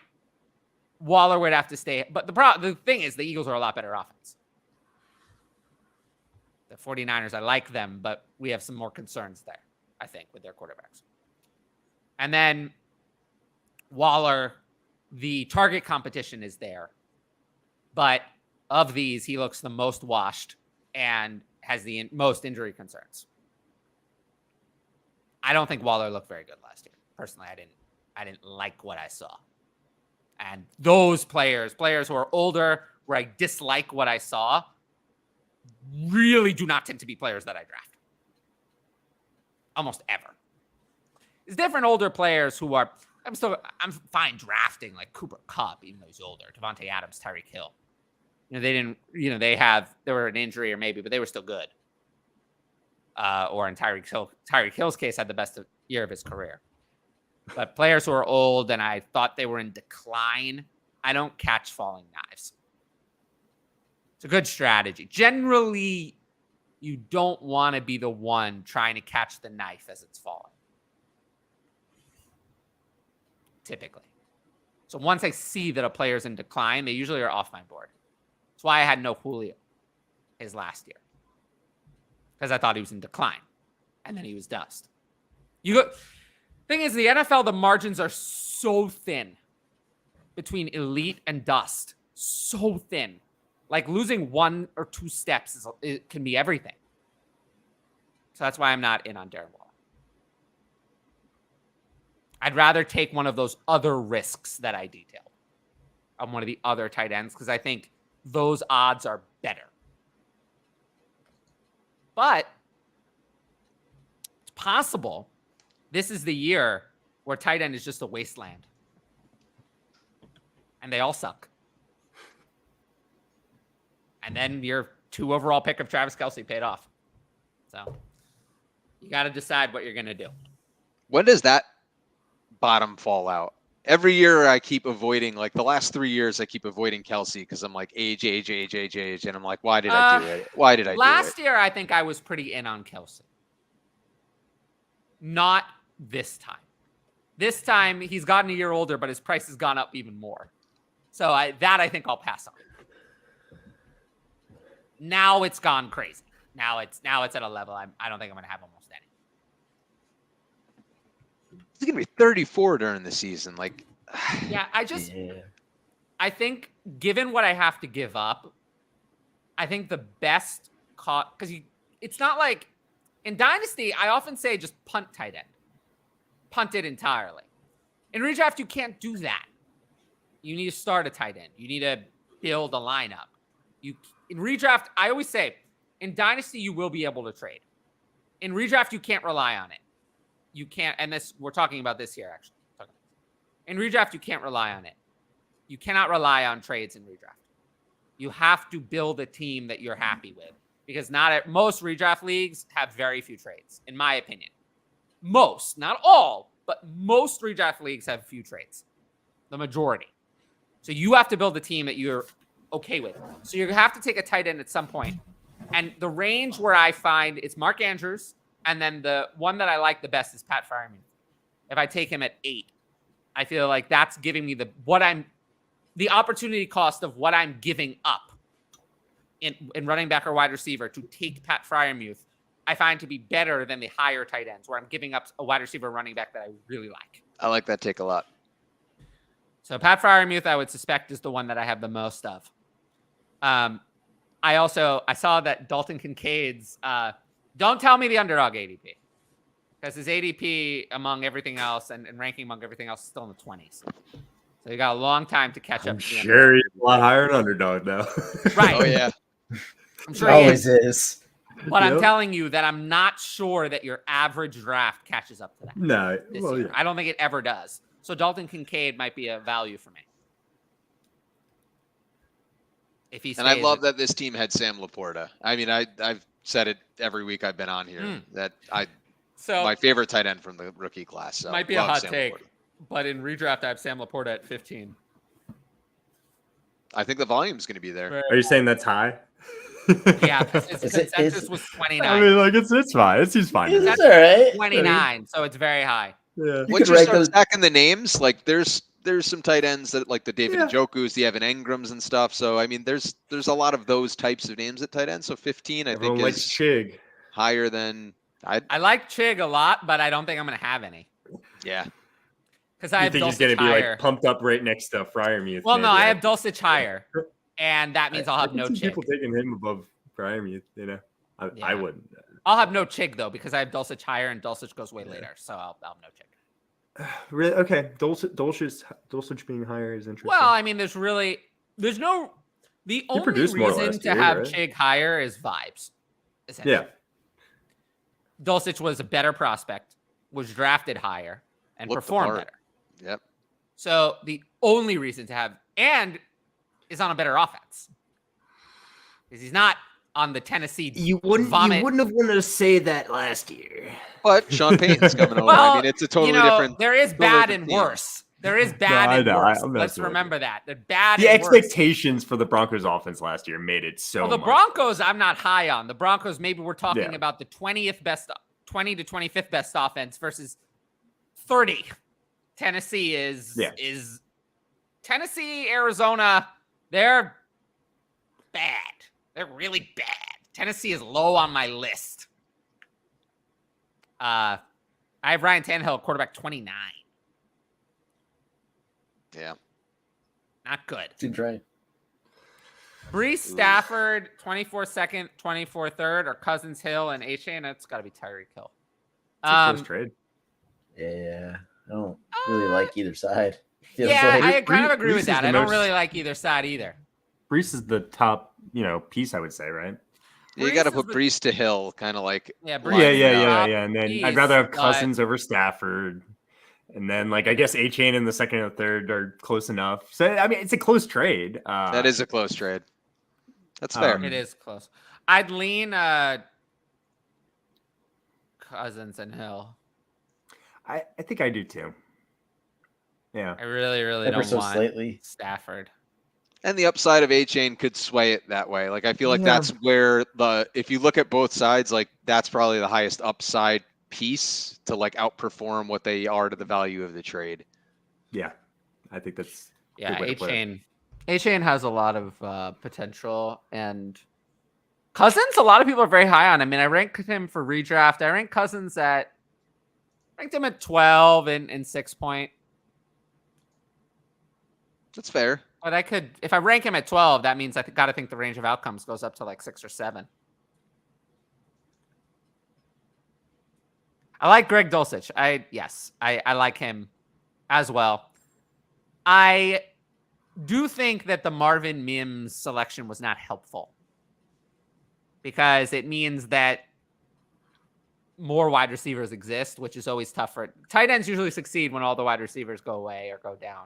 Waller would have to stay. But the thing is, the Eagles are a lot better offense. The 49ers, I like them, but we have some more concerns there, I think, with their quarterbacks. And then Waller, the target competition is there. But of these, he looks the most washed and has the most injury concerns. I don't think Waller looked very good last year. Personally, I didn't like what I saw. And those players who are older, where I dislike what I saw, really do not tend to be players that I draft. Almost ever. It's different older players who are, I'm fine drafting like Cooper Kupp, even though he's older. Devontae Adams, Tyreek Hill. They were an injury or maybe, but they were still good. Or in Tyreek Hill's case, had the best year of his career. But players who are old and I thought they were in decline, I don't catch falling knives. It's a good strategy. Generally, you don't want to be the one trying to catch the knife as it's falling. Typically. So once I see that a player's in decline, they usually are off my board. That's why I had no Julio his last year. Because I thought he was in decline. And then he was dust. Thing is, the NFL, the margins are so thin between elite and dust. So thin. Like losing 1 or 2 steps it can be everything. So that's why I'm not in on Darren Waller. I'd rather take one of those other risks that I detailed on one of the other tight ends because I think those odds are better. But it's possible this is the year where tight end is just a wasteland. And they all suck. And then your 2 overall pick of Travis Kelce paid off. So you got to decide what you're going to do. When does that bottom fall out? Every year I keep avoiding, like the last 3 years, I keep avoiding Kelce because I'm like age. And I'm like, why did I do it? Why did I do it? Last year, I think I was pretty in on Kelce. Not this time. This time, he's gotten a year older, but his price has gone up even more. So I think I'll pass on. Now it's gone crazy. Now it's at a level I don't think I'm going to have almost any. He's going to be 34 during the season. Like, yeah, I think given what I have to give up, I think the best because it's not like in Dynasty, I often say just punt tight end. Punt it entirely. In redraft, you can't do that. You need to start a tight end. You need to build a lineup. In redraft, I always say, in Dynasty, you will be able to trade. In redraft, you can't rely on it. You can't, and we're talking about this here, actually. In redraft, you can't rely on it. You cannot rely on trades in redraft. You have to build a team that you're happy with, because most redraft leagues have very few trades, in my opinion. Most, not all, but most redraft leagues have few trades. The majority. So you have to build a team that you're okay with. So you have to take a tight end at some point. And the range where I find it's Mark Andrews, and then the one that I like the best is Pat Freiermuth. If I take him at 8, I feel like that's giving me the opportunity cost of what I'm giving up in running back or wide receiver to take Pat Freiermuth. I find to be better than the higher tight ends where I'm giving up a wide receiver running back that I really like. I like that take a lot. So Pat Freiermuth, I would suspect, is the one that I have the most of. I saw that Dalton Kincaid's, don't tell me the underdog ADP, because his ADP among everything else and ranking among everything else is still in the 20s. So you got a long time to catch up. I'm sure he's a lot higher than underdog now. Right. Oh, yeah. I'm sure It he always is. is. But I'm Yep. telling you that I'm not sure that your average draft catches up to that No, this well, year. yeah. I don't think it ever does. So Dalton Kincaid might be a value for me. If he stays And I love that this team had Sam Laporta. I mean, I've said it every week I've been on here that So my favorite tight end from the rookie class. So might be a love hot Sam take, Laporta. but in redraft I have Sam Laporta at 15. I think the volume's going to be there. Are you saying that's high? Yeah, his Is it- consensus is- was I 29. mean, like it's fine. It seems fine. to me. That's all right. 29, so it's very high. Yeah. You Once could you rank start those- stacking the names, like there's some tight ends that like the David Yeah. Njoku's, the Evan Engrams and stuff. So I mean, there's a lot of those types of names at tight end. So 15, I Everyone think, likes is Chig. higher than I like Chig a lot, but I don't think I'm going to have any. yeah. Because I You have think he's Dulcich gonna be higher. like pumped up right next to Freiermuth? Well, no, maybe, I have Dulcich higher, and that means I'll I have can no see Chig. people taking him above Freiermuth. You know, I Yeah. wouldn't. I'll have no Chig, though, because I have Dulcich higher, and Dulcich goes way later, so I'll have no Chig. Really? Okay. Dulcich being higher is interesting. Well, I mean, there's no. The only produced more reason last to year, have right? Chig higher is vibes. Essentially. yeah. Dulcich was a better prospect, was drafted higher, and Looked the performed part. better. Yep. So the only reason to have and is on a better offense because he's not on the Tennessee. You wouldn't have wanted to say that last year. But Sean Payton's coming over. Well, I mean, it's a totally different. There is totally bad different and team. worse. There is bad I and know, worse. I'm Let's messing with remember that. The bad The and worse. expectations for the Broncos offense last year made it so Well, the much Broncos, I'm not high on. The Broncos, maybe we're talking Yeah. about the 20 to 25th best offense versus 30. Tennessee is Tennessee, Arizona, they're bad. They're really bad. Tennessee is low on my list. I have Ryan Tannehill, quarterback 29. Yeah. Not good. Seems right. Brees Stafford, 24 second, 24 third, or Cousins Hill and A-Chain. That's got to be Tyreek Hill. It's a close trade. Yeah, I don't really like either side. Feels Yeah, like I kind of agree Brees with is that. the I don't most- really like either side either. Brees is the top, piece, I would say, right? You Brees got to is put the- Brees to Hill, kind of like. Yeah, line Brees is it the out. top And then piece, I'd rather have but- Cousins over Stafford. And then, I guess A-Chain in the second and third are close enough. So, I mean, it's a close trade. That is a close trade. That's fair. It is close. I'd lean Cousins and Hill. I think I do too. Yeah. I really, really ever don't so want slightly. Stafford. And the upside of A-Chain could sway it that way. Like, I feel like Yeah. that's where if you look at both sides, like, that's probably the highest upside piece to, like, outperform what they are to the value of the trade. Yeah. I think that's a Yeah, good way to put it. A-Chain has a lot of potential, and Cousins, a lot of people are very high on. I mean, I ranked him for redraft. I ranked Cousins ranked him at 12 in 6 point. That's fair. But I could, if I rank him at 12, that means I got to think the range of outcomes goes up to like 6 or 7. I like Greg Dulcich. I like him as well. I do think that the Marvin Mims selection was not helpful because it means that more wide receivers exist, which is always tough for tight ends. Usually succeed when all the wide receivers go away or go down.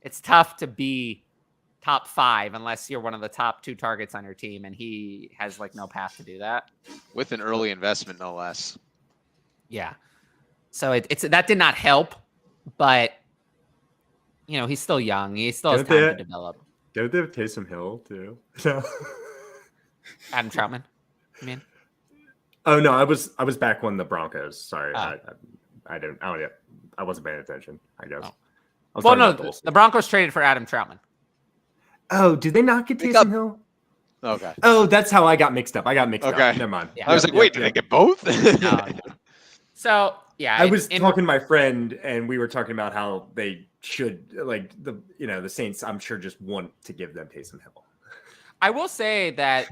It's tough to be top 5 unless you're one of the top 2 targets on your team, and he has like no path to do that with an early investment, no less. Yeah. So it's that did not help, but he's still young. He still has time to develop. Don't they have Taysom Hill too? Adam Troutman, you mean? Oh no, I was back when the Broncos. Sorry, Oh. I wasn't paying attention. I guess. Oh. I was Well, talking no, about Dulcich. the Broncos traded for Adam Troutman. Oh, did they not get They Taysom got- Hill? Okay. Oh, that's how I got mixed up. Okay. Never mind. Yeah. I was like, wait, did they get both? No. So yeah, I was talking to my friend, and we were talking about how they should the Saints. I'm sure just want to give them Taysom Hill. I will say that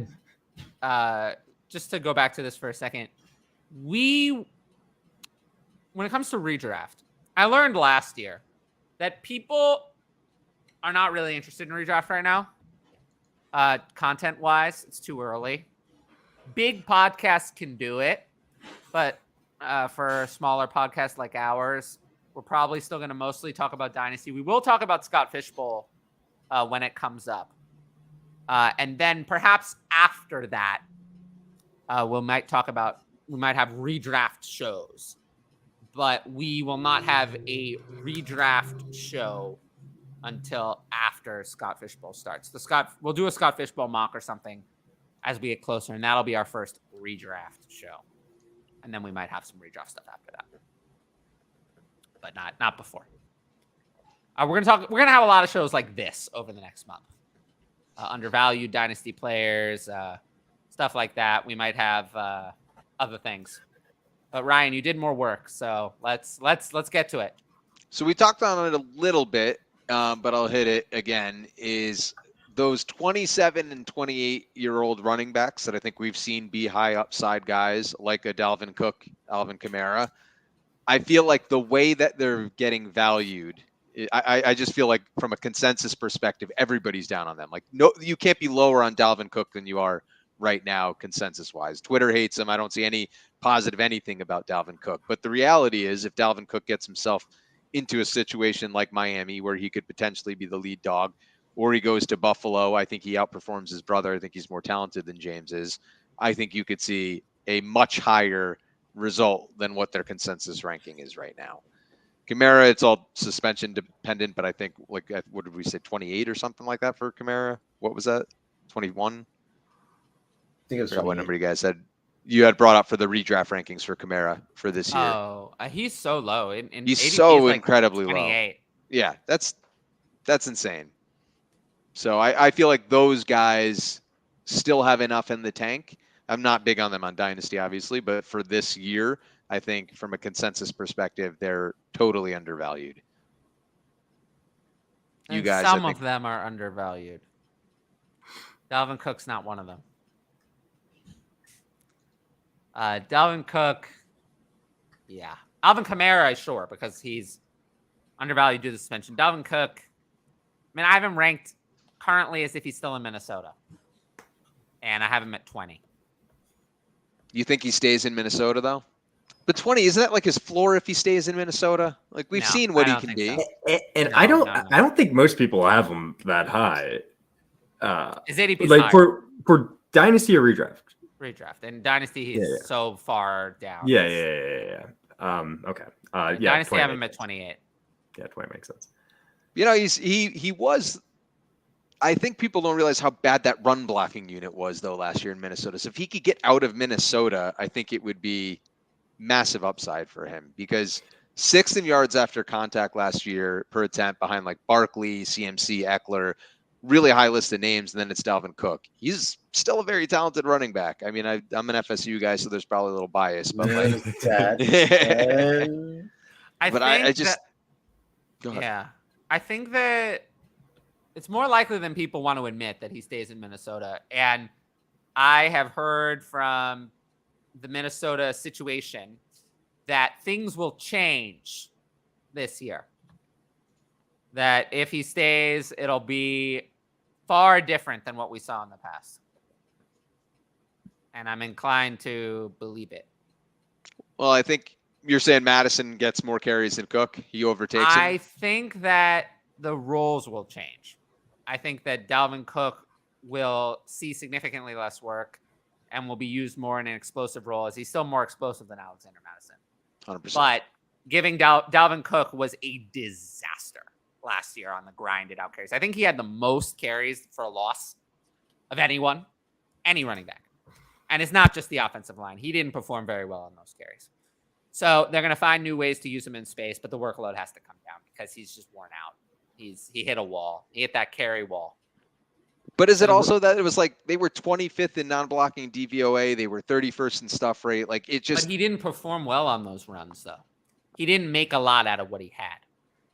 just to go back to this for a second, when it comes to redraft, I learned last year that people are not really interested in redraft right now. Content wise, it's too early. Big podcasts can do it, but for a smaller podcast like ours, we're probably still going to mostly talk about Dynasty. We will talk about Scott Fishbowl when it comes up. And then perhaps after that, we might have redraft shows, but we will not have a redraft show until after Scott Fishbowl starts. We'll do a Scott Fishbowl mock or something as we get closer, and that'll be our first redraft show. And then we might have some redraft stuff after that, but not before. We're gonna have a lot of shows like this over the next month. Undervalued Dynasty players, stuff like that. We might have other things. But Ryan, you did more work, so let's get to it. So we talked on it a little bit, but I'll hit it again. Is those 27 and 28-year-old running backs that I think we've seen be high upside guys like a Dalvin Cook, Alvin Kamara. I feel like the way that they're getting valued, I just feel like from a consensus perspective, everybody's down on them. Like, no, you can't be lower on Dalvin Cook than you are right now, consensus-wise. Twitter hates him. I don't see any positive anything about Dalvin Cook. But the reality is, if Dalvin Cook gets himself into a situation like Miami where he could potentially be the lead dog, or he goes to Buffalo, I think he outperforms his brother. I think he's more talented than James is. I think you could see a much higher result than what their consensus ranking is right now. Kamara, it's all suspension dependent, but I think, like, what did we say, 28 or something like that for Kamara? What was that? 21? I think it was I forgot what 28. number you guys said. You had brought up for the redraft rankings for Kamara for this year. Oh, he's so low. He's ADP so is like incredibly low. 28. Yeah, that's insane. So I feel like those guys still have enough in the tank. I'm not big on them on Dynasty, obviously, but for this year, I think from a consensus perspective, they're totally undervalued. You And guys, some I think, of them are undervalued. Dalvin Cook's not one of them. Dalvin Cook, yeah. Alvin Kamara, sure, because he's undervalued due to suspension. Dalvin Cook, I mean, I have him ranked currently as if he's still in Minnesota. And I have him at 20. you think he stays in Minnesota, though? But 20, isn't that like his floor if he stays in Minnesota? Like, we've No, seen what I he don't can think be. so. And No, I don't no. I don't think most people have him that high. His ADP Like higher. for Dynasty or redraft. Redraft. And Dynasty, he's Yeah. so far down. Yeah. Okay. In Yeah. Dynasty, I 20 have him makes at 28. Yeah, 20 makes sense. You know, he was. I think people don't realize how bad that run blocking unit was, though, last year in Minnesota. So if he could get out of Minnesota, I think it would be massive upside for him, because 6th in yards after contact last year per attempt behind like Barkley, CMC, Eckler, really high list of names. And then it's Dalvin Cook. He's still a very talented running back. I mean, I'm an FSU guy, so there's probably a little bias, but like, Tad. I but think I just that- go ahead. Yeah. I think that It's more likely than people want to admit that he stays in Minnesota. And I have heard from the Minnesota situation that things will change this year. That if he stays, it'll be far different than what we saw in the past. And I'm inclined to believe it. Well, I think you're saying Madison gets more carries than Cook. He overtakes him. I think that the roles will change. I think that Dalvin Cook will see significantly less work and will be used more in an explosive role, as he's still more explosive than Alexander Madison. 100%. But giving Dalvin Cook was a disaster last year on the grinded out carries. I think he had the most carries for a loss of any running back. And it's not just the offensive line. He didn't perform very well on those carries. So they're going to find new ways to use him in space, but the workload has to come down because he's just worn out. He hit a wall. He hit that carry wall. But is it also that it was like they were 25th in non-blocking DVOA, they were 31st in stuff rate? Like it just. But he didn't perform well on those runs, though. He didn't make a lot out of what he had.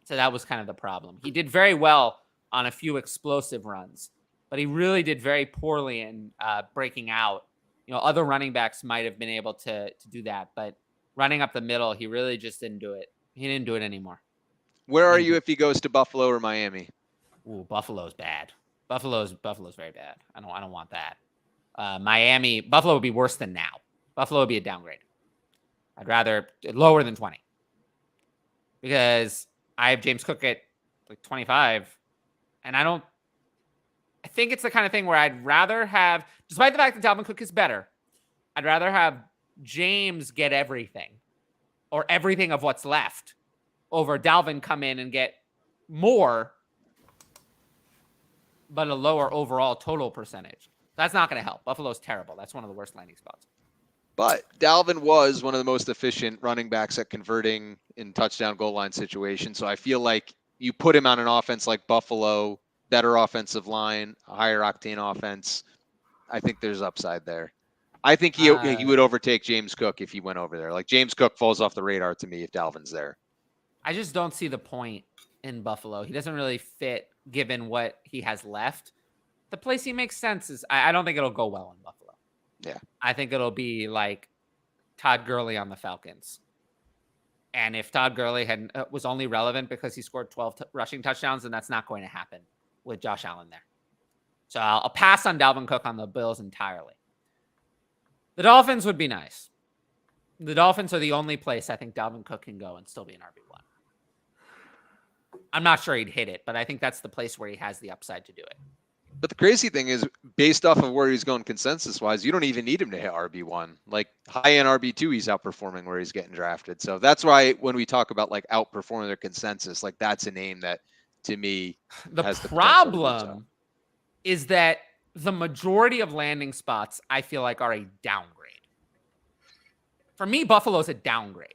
So that was kind of the problem. He did very well on a few explosive runs, but he really did very poorly in breaking out. You know, other running backs might have been able to do that, but running up the middle, he really just didn't do it. He didn't do it anymore. Where are you if he goes to Buffalo or Miami? Ooh, Buffalo's bad. Buffalo's very bad. I don't want that. Buffalo would be worse than now. Buffalo would be a downgrade. I'd rather lower than 20 because I have James Cook at like 25, and I think it's the kind of thing where I'd rather have, despite the fact that Dalvin Cook is better, I'd rather have James get everything or everything of what's left over Dalvin come in and get more, but a lower overall total percentage. That's not going to help. Buffalo's terrible. That's one of the worst landing spots. But Dalvin was one of the most efficient running backs at converting in touchdown goal line situations. So I feel like you put him on an offense like Buffalo, better offensive line, a higher octane offense. I think there's upside there. I think he would overtake James Cook if he went over there. Like James Cook falls off the radar to me if Dalvin's there. I just don't see the point in Buffalo. He doesn't really fit given what he has left. The place he makes sense is I don't think it'll go well in Buffalo. Yeah. I think it'll be like Todd Gurley on the Falcons. And if Todd Gurley was only relevant because he scored 12 rushing touchdowns, then that's not going to happen with Josh Allen there. So I'll pass on Dalvin Cook on the Bills entirely. The Dolphins would be nice. The Dolphins are the only place I think Dalvin Cook can go and still be an RB1. I'm not sure he'd hit it, but I think that's the place where he has the upside to do it. But the crazy thing is, based off of where he's going consensus-wise, you don't even need him to hit RB1. Like high-end RB2, he's outperforming where he's getting drafted. So that's why when we talk about like outperforming their consensus, like that's a name that to me has the problem is that the majority of landing spots I feel like are a downgrade. For me, Buffalo's a downgrade,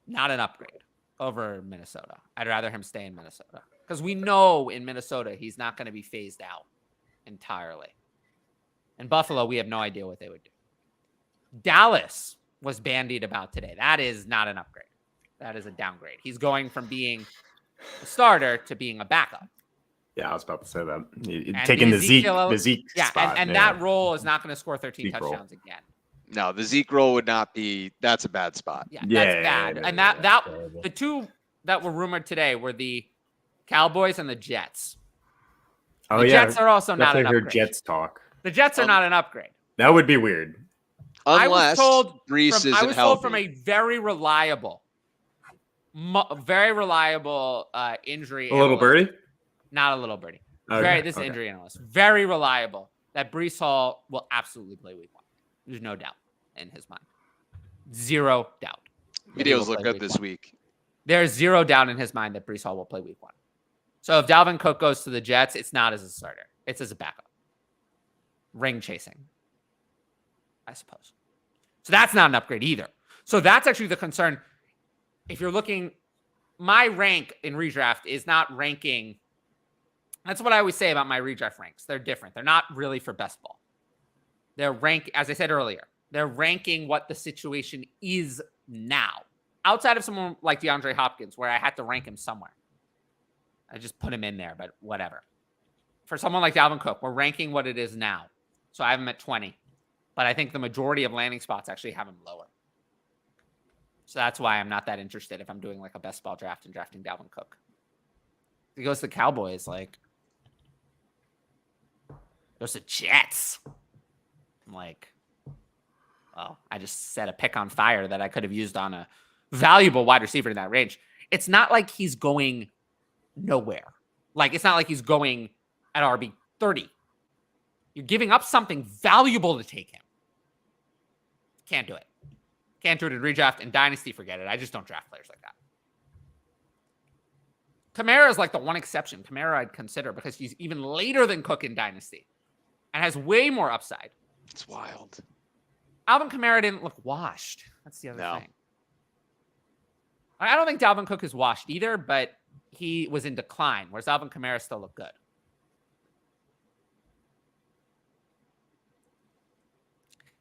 not an upgrade over Minnesota. I'd rather him stay in Minnesota because we know in Minnesota he's not going to be phased out entirely. In Buffalo, we have no idea what they would do. Dallas was bandied about today. That is not an upgrade. That is a downgrade. He's going from being a starter to being a backup. Yeah, I was about to say that. And Taking the Zeke yeah, spot. and that role is not going to score 13 touchdowns again. No, the Zeke role would not be. That's a bad spot. Yeah, that's bad. And that the two that were rumored today were the Cowboys and the Jets. Oh, the Jets are also not an I've heard upgrade. Jets talk. The Jets are not an upgrade. That would be weird. Unless Brees isn't I was healthy. told from a very reliable injury. A little birdie? Not a little birdie. Okay, This injury analyst. Very reliable that Brees Hall will absolutely play week 1. There's no doubt in his mind. Zero doubt. Videos look good this week. There's zero doubt in his mind that Brees Hall will play week 1. So if Dalvin Cook goes to the Jets, it's not as a starter. It's as a backup. Ring chasing, I suppose. So that's not an upgrade either. So that's actually the concern. If you're looking, my rank in redraft is not ranking. That's what I always say about my redraft ranks. They're different. They're not really for best ball. They're as I said earlier, they're ranking what the situation is now. Outside of someone like DeAndre Hopkins, where I had to rank him somewhere. I just put him in there, but whatever. For someone like Dalvin Cook, we're ranking what it is now. So I have him at 20. But I think the majority of landing spots actually have him lower. So that's why I'm not that interested if I'm doing like a best ball draft and drafting Dalvin Cook. If he goes to the Cowboys, like, goes to Jets. I'm like, well, I just set a pick on fire that I could have used on a valuable wide receiver in that range. It's not like he's going nowhere. Like, it's not like he's going at RB 30. You're giving up something valuable to take him. Can't do it. Can't do it in redraft and dynasty. Forget it. I just don't draft players like that. Kamara is like the one exception. Kamara I'd consider because he's even later than Cook in dynasty and has way more upside. It's wild. Alvin Kamara didn't look washed. That's the other thing. I don't think Dalvin Cook is washed either, but he was in decline, whereas Alvin Kamara still looked good.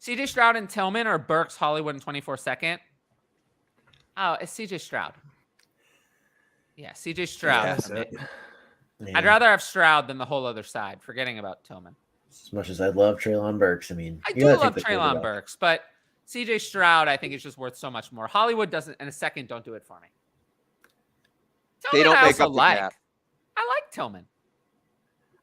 CJ Stroud and Tillman or Burks, Hollywood, and 24-2nd? Oh, it's CJ Stroud. Yeah, CJ Stroud. Yeah, I'd rather have Stroud than the whole other side, forgetting about Tillman. as much as I love Treylon Burks, I mean, I you do gotta love take the Treylon quarterback. Burks, but CJ Stroud, I think, is just worth so much more. Hollywood doesn't, in a second, don't do it for me. Tillman, They don't I make also up the like. gap. I like Tillman.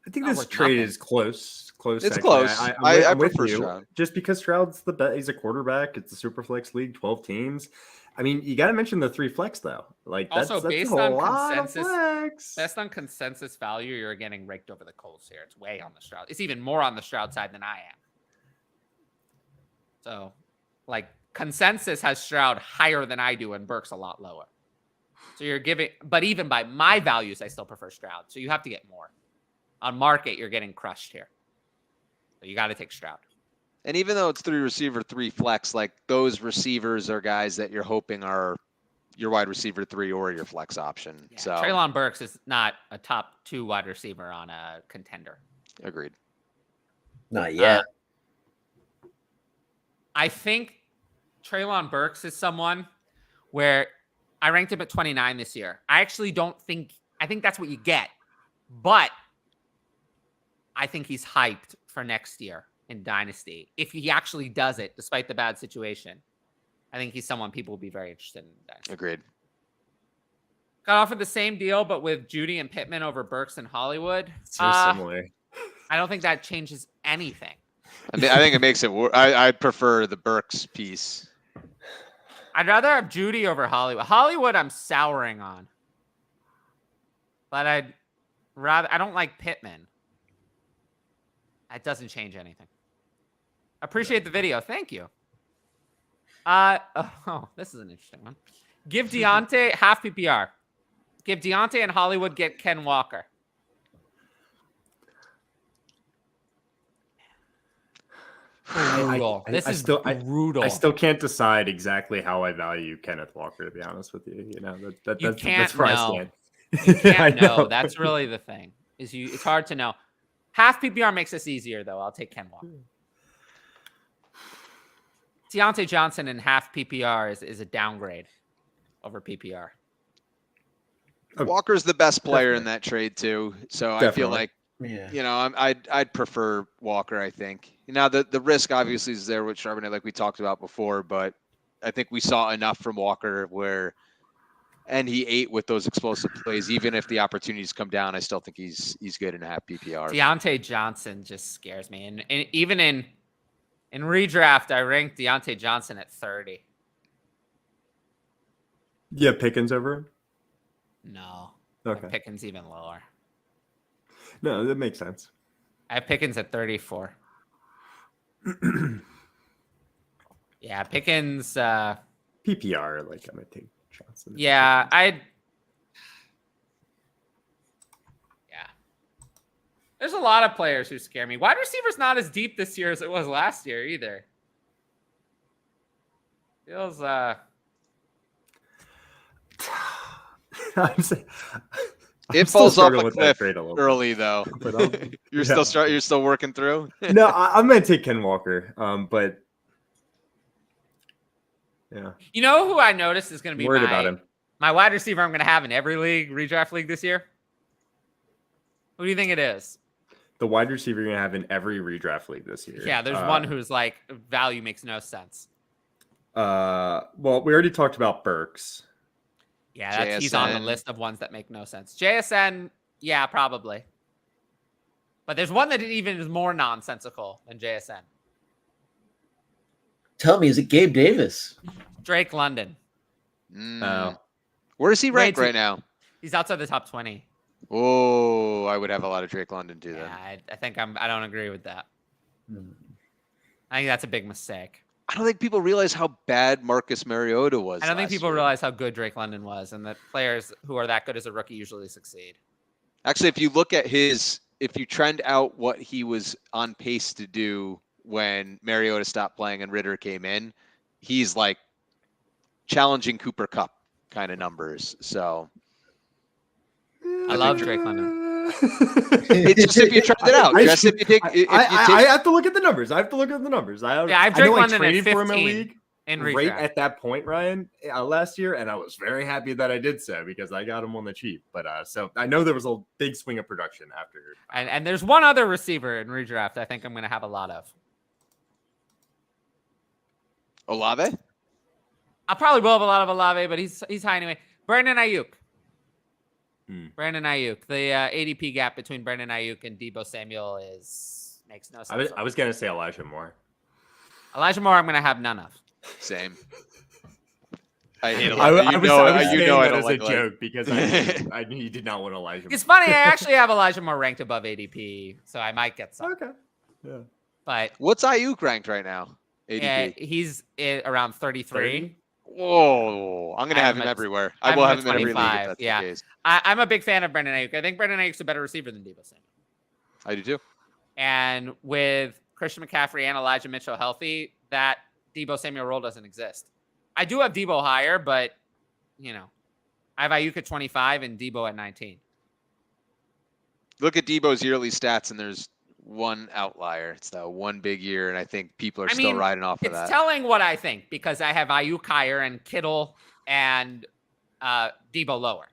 I think Not this worth trade nothing. is close. Close. It's actually. close. I I'm with prefer you. Stroud. Just because Stroud's the best, he's a quarterback. It's a super flex league, 12 teams. I mean, you got to mention the 3 flex though. Like that's, Also, that's based a on lot of consensus- flex. Based on consensus value, you're getting raked over the coals here. It's way on the Stroud. It's even more on the Stroud side than I am. So, like, consensus has Stroud higher than I do and Burks a lot lower. So you're giving, but even by my values, I still prefer Stroud. So you have to get more. On market, you're getting crushed here. So you got to take Stroud. And even though it's 3 receiver, 3 flex, like those receivers are guys that you're hoping are your wide receiver 3 or your flex option. Yeah, So Treylon Burks is not a top 2 wide receiver on a contender. agreed. Not yet. I think Treylon Burks is someone where I ranked him at 29 this year. I actually don't think, I think that's what you get. But I think he's hyped for next year in Dynasty. If he actually does it, despite the bad situation, I think he's someone people will be very interested in Dynasty. Agreed. Got offered the same deal, but with Judy and Pittman over Burks and Hollywood. So similar. I don't think that changes anything. I mean, I think it makes it. I prefer the Burks piece. I'd rather have Judy over Hollywood. Hollywood, I'm souring on. But I don't like Pittman. That doesn't change anything. Appreciate the video. Thank you. This is an interesting one. Give Deontay half PPR. Give Deontay and Hollywood get Ken Walker. Brutal. This is brutal. I still can't decide exactly how I value Kenneth Walker, to be honest with you. You know, that's where I stand. You can't I know. That's really the thing. It's hard to know. Half PPR makes this easier, though. I'll take Ken Walker. Deontay Johnson in half PPR is a downgrade over PPR. Walker's the best player in that trade too, so I feel like I'd prefer Walker. I think now the risk obviously is there with Charbonnet, like we talked about before, but I think we saw enough from Walker and he ate with those explosive plays. Even if the opportunities come down, I still think he's good in half PPR. Deontay Johnson just scares me, and even in redraft, I ranked Deontay Johnson at 30. Yeah, Pickens over him? No. Okay. Pickens even lower. No, that makes sense. I have Pickens at 34. Yeah, Pickens. PPR, like I'm gonna take Johnson. Yeah, There's a lot of players who scare me. Wide receiver's not as deep this year as it was last year either. Feels It falls off a cliff early though. But you're still working through. No, I'm gonna take Ken Walker. But yeah, you know who I noticed is going to be worried about him. My wide receiver I'm going to have in every league, redraft league this year? Who do you think it is? The wide receiver you're gonna have in every redraft league this year. Yeah, there's one who's like value makes no sense. Well, we already talked about Burks. Yeah, he's on the JSN. list of ones that make no sense. JSN, yeah, probably. But there's one that even is more nonsensical than JSN. Tell me, is it Gabe Davis? Drake London. Oh. Where is he ranked Way too- right now? He's outside the top 20. Oh, I would have a lot of Drake London too. Then Yeah, I think I don't agree with that. Hmm. I think that's a big mistake. I don't think people realize how bad Marcus Mariota was. I don't think last people year. realize how good Drake London was, and that players who are that good as a rookie usually succeed. Actually, if you look at if you trend out what he was on pace to do when Mariota stopped playing and Ritter came in, he's like challenging Cooper Kupp kind of numbers. So I love Drake London. it's just if you tried it out. Just if you take, if you I take have to look at the numbers. I have to look at the numbers. Yeah, I've I Drake know London I at traded for him in 15 league in right redraft. at that point, Ryan, last year, and I was very happy that I did so because I got him on the cheap. But so I know there was a big swing of production after. And there's one other receiver in redraft I think I'm going to have a lot of. Olave, I probably will have a lot of Olave, but he's high anyway. Brandon Ayuk. Brandon Ayuk. The ADP gap between Brandon Ayuk and Deebo Samuel makes no sense. I was gonna say Elijah Moore. Elijah Moore, I'm going to have none of. same. I hate I Elijah. was saying You know I that don't as like a Elijah. joke because I knew you did not want Elijah. It's funny. I actually have Elijah Moore ranked above ADP, so I might get some. Okay. Yeah. But What's Ayuk ranked right now? ADP. he's around 33. Whoa, I'm gonna I have have him him at- everywhere. I I will have have him him at in every league 25, if that's yeah. the case. I'm a big fan of Brandon Ayuk. I think Brandon Ayuk's a better receiver than Deebo Samuel. I do too. And with Christian McCaffrey and Elijah Mitchell healthy, that Deebo Samuel role doesn't exist. I do have Deebo higher, but I have Ayuk at 25 and Deebo at 19. Look at Debo's yearly stats, and there's one outlier. It's that one big year, and I think people are still riding off of It's that. telling what I think because I have Ayuk higher and Kittle and Deebo lower.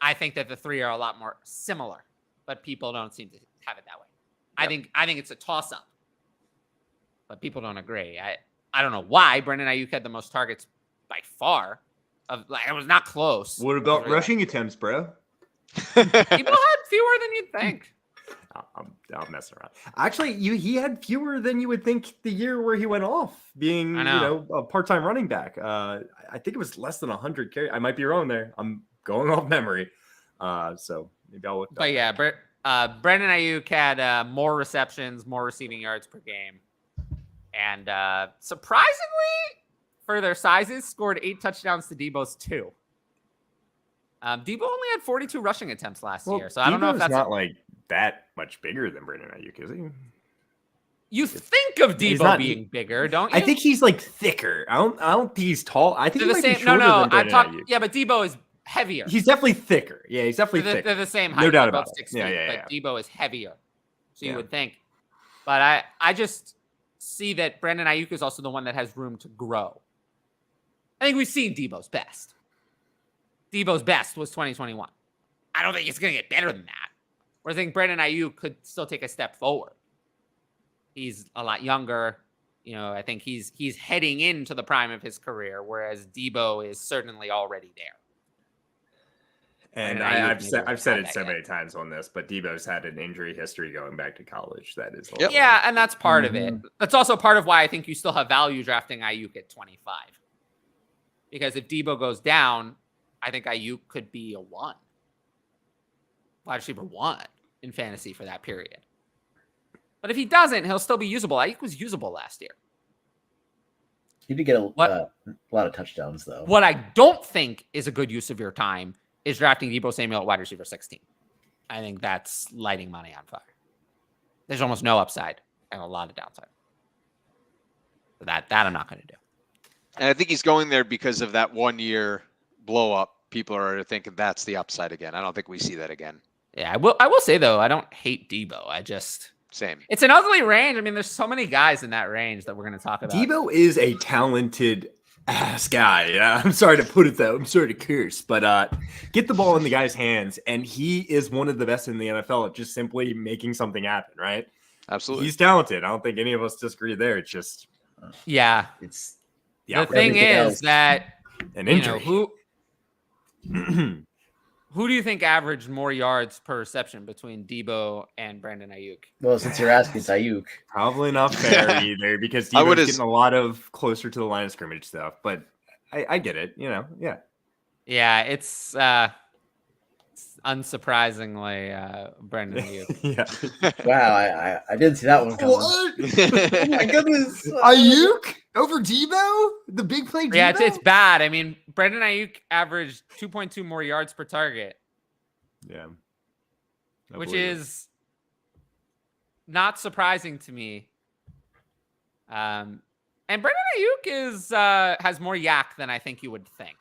I think that the three are a lot more similar, but people don't seem to have it that way. Yep. I think it's a toss-up, but people don't agree. I don't know why Brandon Ayuk had the most targets by far. It was not close. What about rushing attempts, bro? People had fewer than you'd think. I'm messing around. Actually, he had fewer than you would think the year where he went off, being a part-time running back. I think it was less than 100 carries. I might be wrong there. I'm going off memory. So maybe I'll look. But yeah, Brandon Ayuk had more receptions, more receiving yards per game, and surprisingly, for their sizes, scored 8 touchdowns to Deebo's 2. Deebo only had 42 rushing attempts last year, so I don't know if Deebo's that's not like that much bigger than Brandon Ayuk, is he? You think of He's Deebo not- being bigger, don't you? I think he's like thicker. I don't think he's tall. I think they're he the might be same. No, shorter no. than I'm Brandon talking. Ayuk. Yeah, but Deebo is heavier. He's definitely thicker. Yeah, he's definitely they're, thicker. they're the same No height. doubt They're about both it. 6 Yeah, feet, yeah, but Deebo is heavier, so you Yeah. would think. But I just see that Brandon Ayuk is also the one that has room to grow. I think we've seen Deebo's best. Deebo's best was 2021. I don't think it's going to get better than that. Whereas I think Brandon Ayuk could still take a step forward. He's a lot younger. I think he's heading into the prime of his career, whereas Deebo is certainly already there. And Brandon Ayuk I've maybe said wasn't it that so yet. many times on this, but Deebo's had an injury history going back to college. That is, Yep. Yeah, and that's part of it. That's also part of why I think you still have value drafting Ayuk at 25. Because if Deebo goes down, I think Ayuk could be a 1. Wide receiver 1 in fantasy for that period. But if he doesn't, he'll still be usable. Ayuk was usable last year. He did get a What? lot of touchdowns, though. What I don't think is a good use of your time is drafting Deebo Samuel at wide receiver 16. I think that's lighting money on fire. There's almost no upside and a lot of downside. So that I'm not going to do. And I think he's going there because of that 1 year blow up. People are thinking that's the upside again. I don't think we see that again. Yeah, I will say though, I don't hate Deebo. Same. It's an ugly range. I mean, there's so many guys in that range that we're going to talk about. Deebo is a talented ass guy. Yeah, I'm sorry to put it though. I'm sorry to curse, but get the ball in the guy's hands, and he is one of the best in the NFL at just simply making something happen. Right? Absolutely. He's talented. I don't think any of us disagree there. It's just Yeah. It's The thing everything is else. that an you know injury. who do you think averaged more yards per reception between Debo and Brandon Ayuk? well, since you're asking, it's Ayuk. Probably not fair either because I Debo's would've- getting a lot of closer to the line of scrimmage stuff. But I get it. You know, yeah. Yeah, it's unsurprisingly Brandon Ayuk. Yeah. Wow, I didn't see that one coming. What? Oh my goodness! Ayuk over Debo? The big play Debo? Yeah, it's bad. I mean, Brandon Ayuk averaged 2.2 more yards per target, Yeah. I which believe it. is not surprising to me. And Brandon Ayuk has more yak than I think you would think.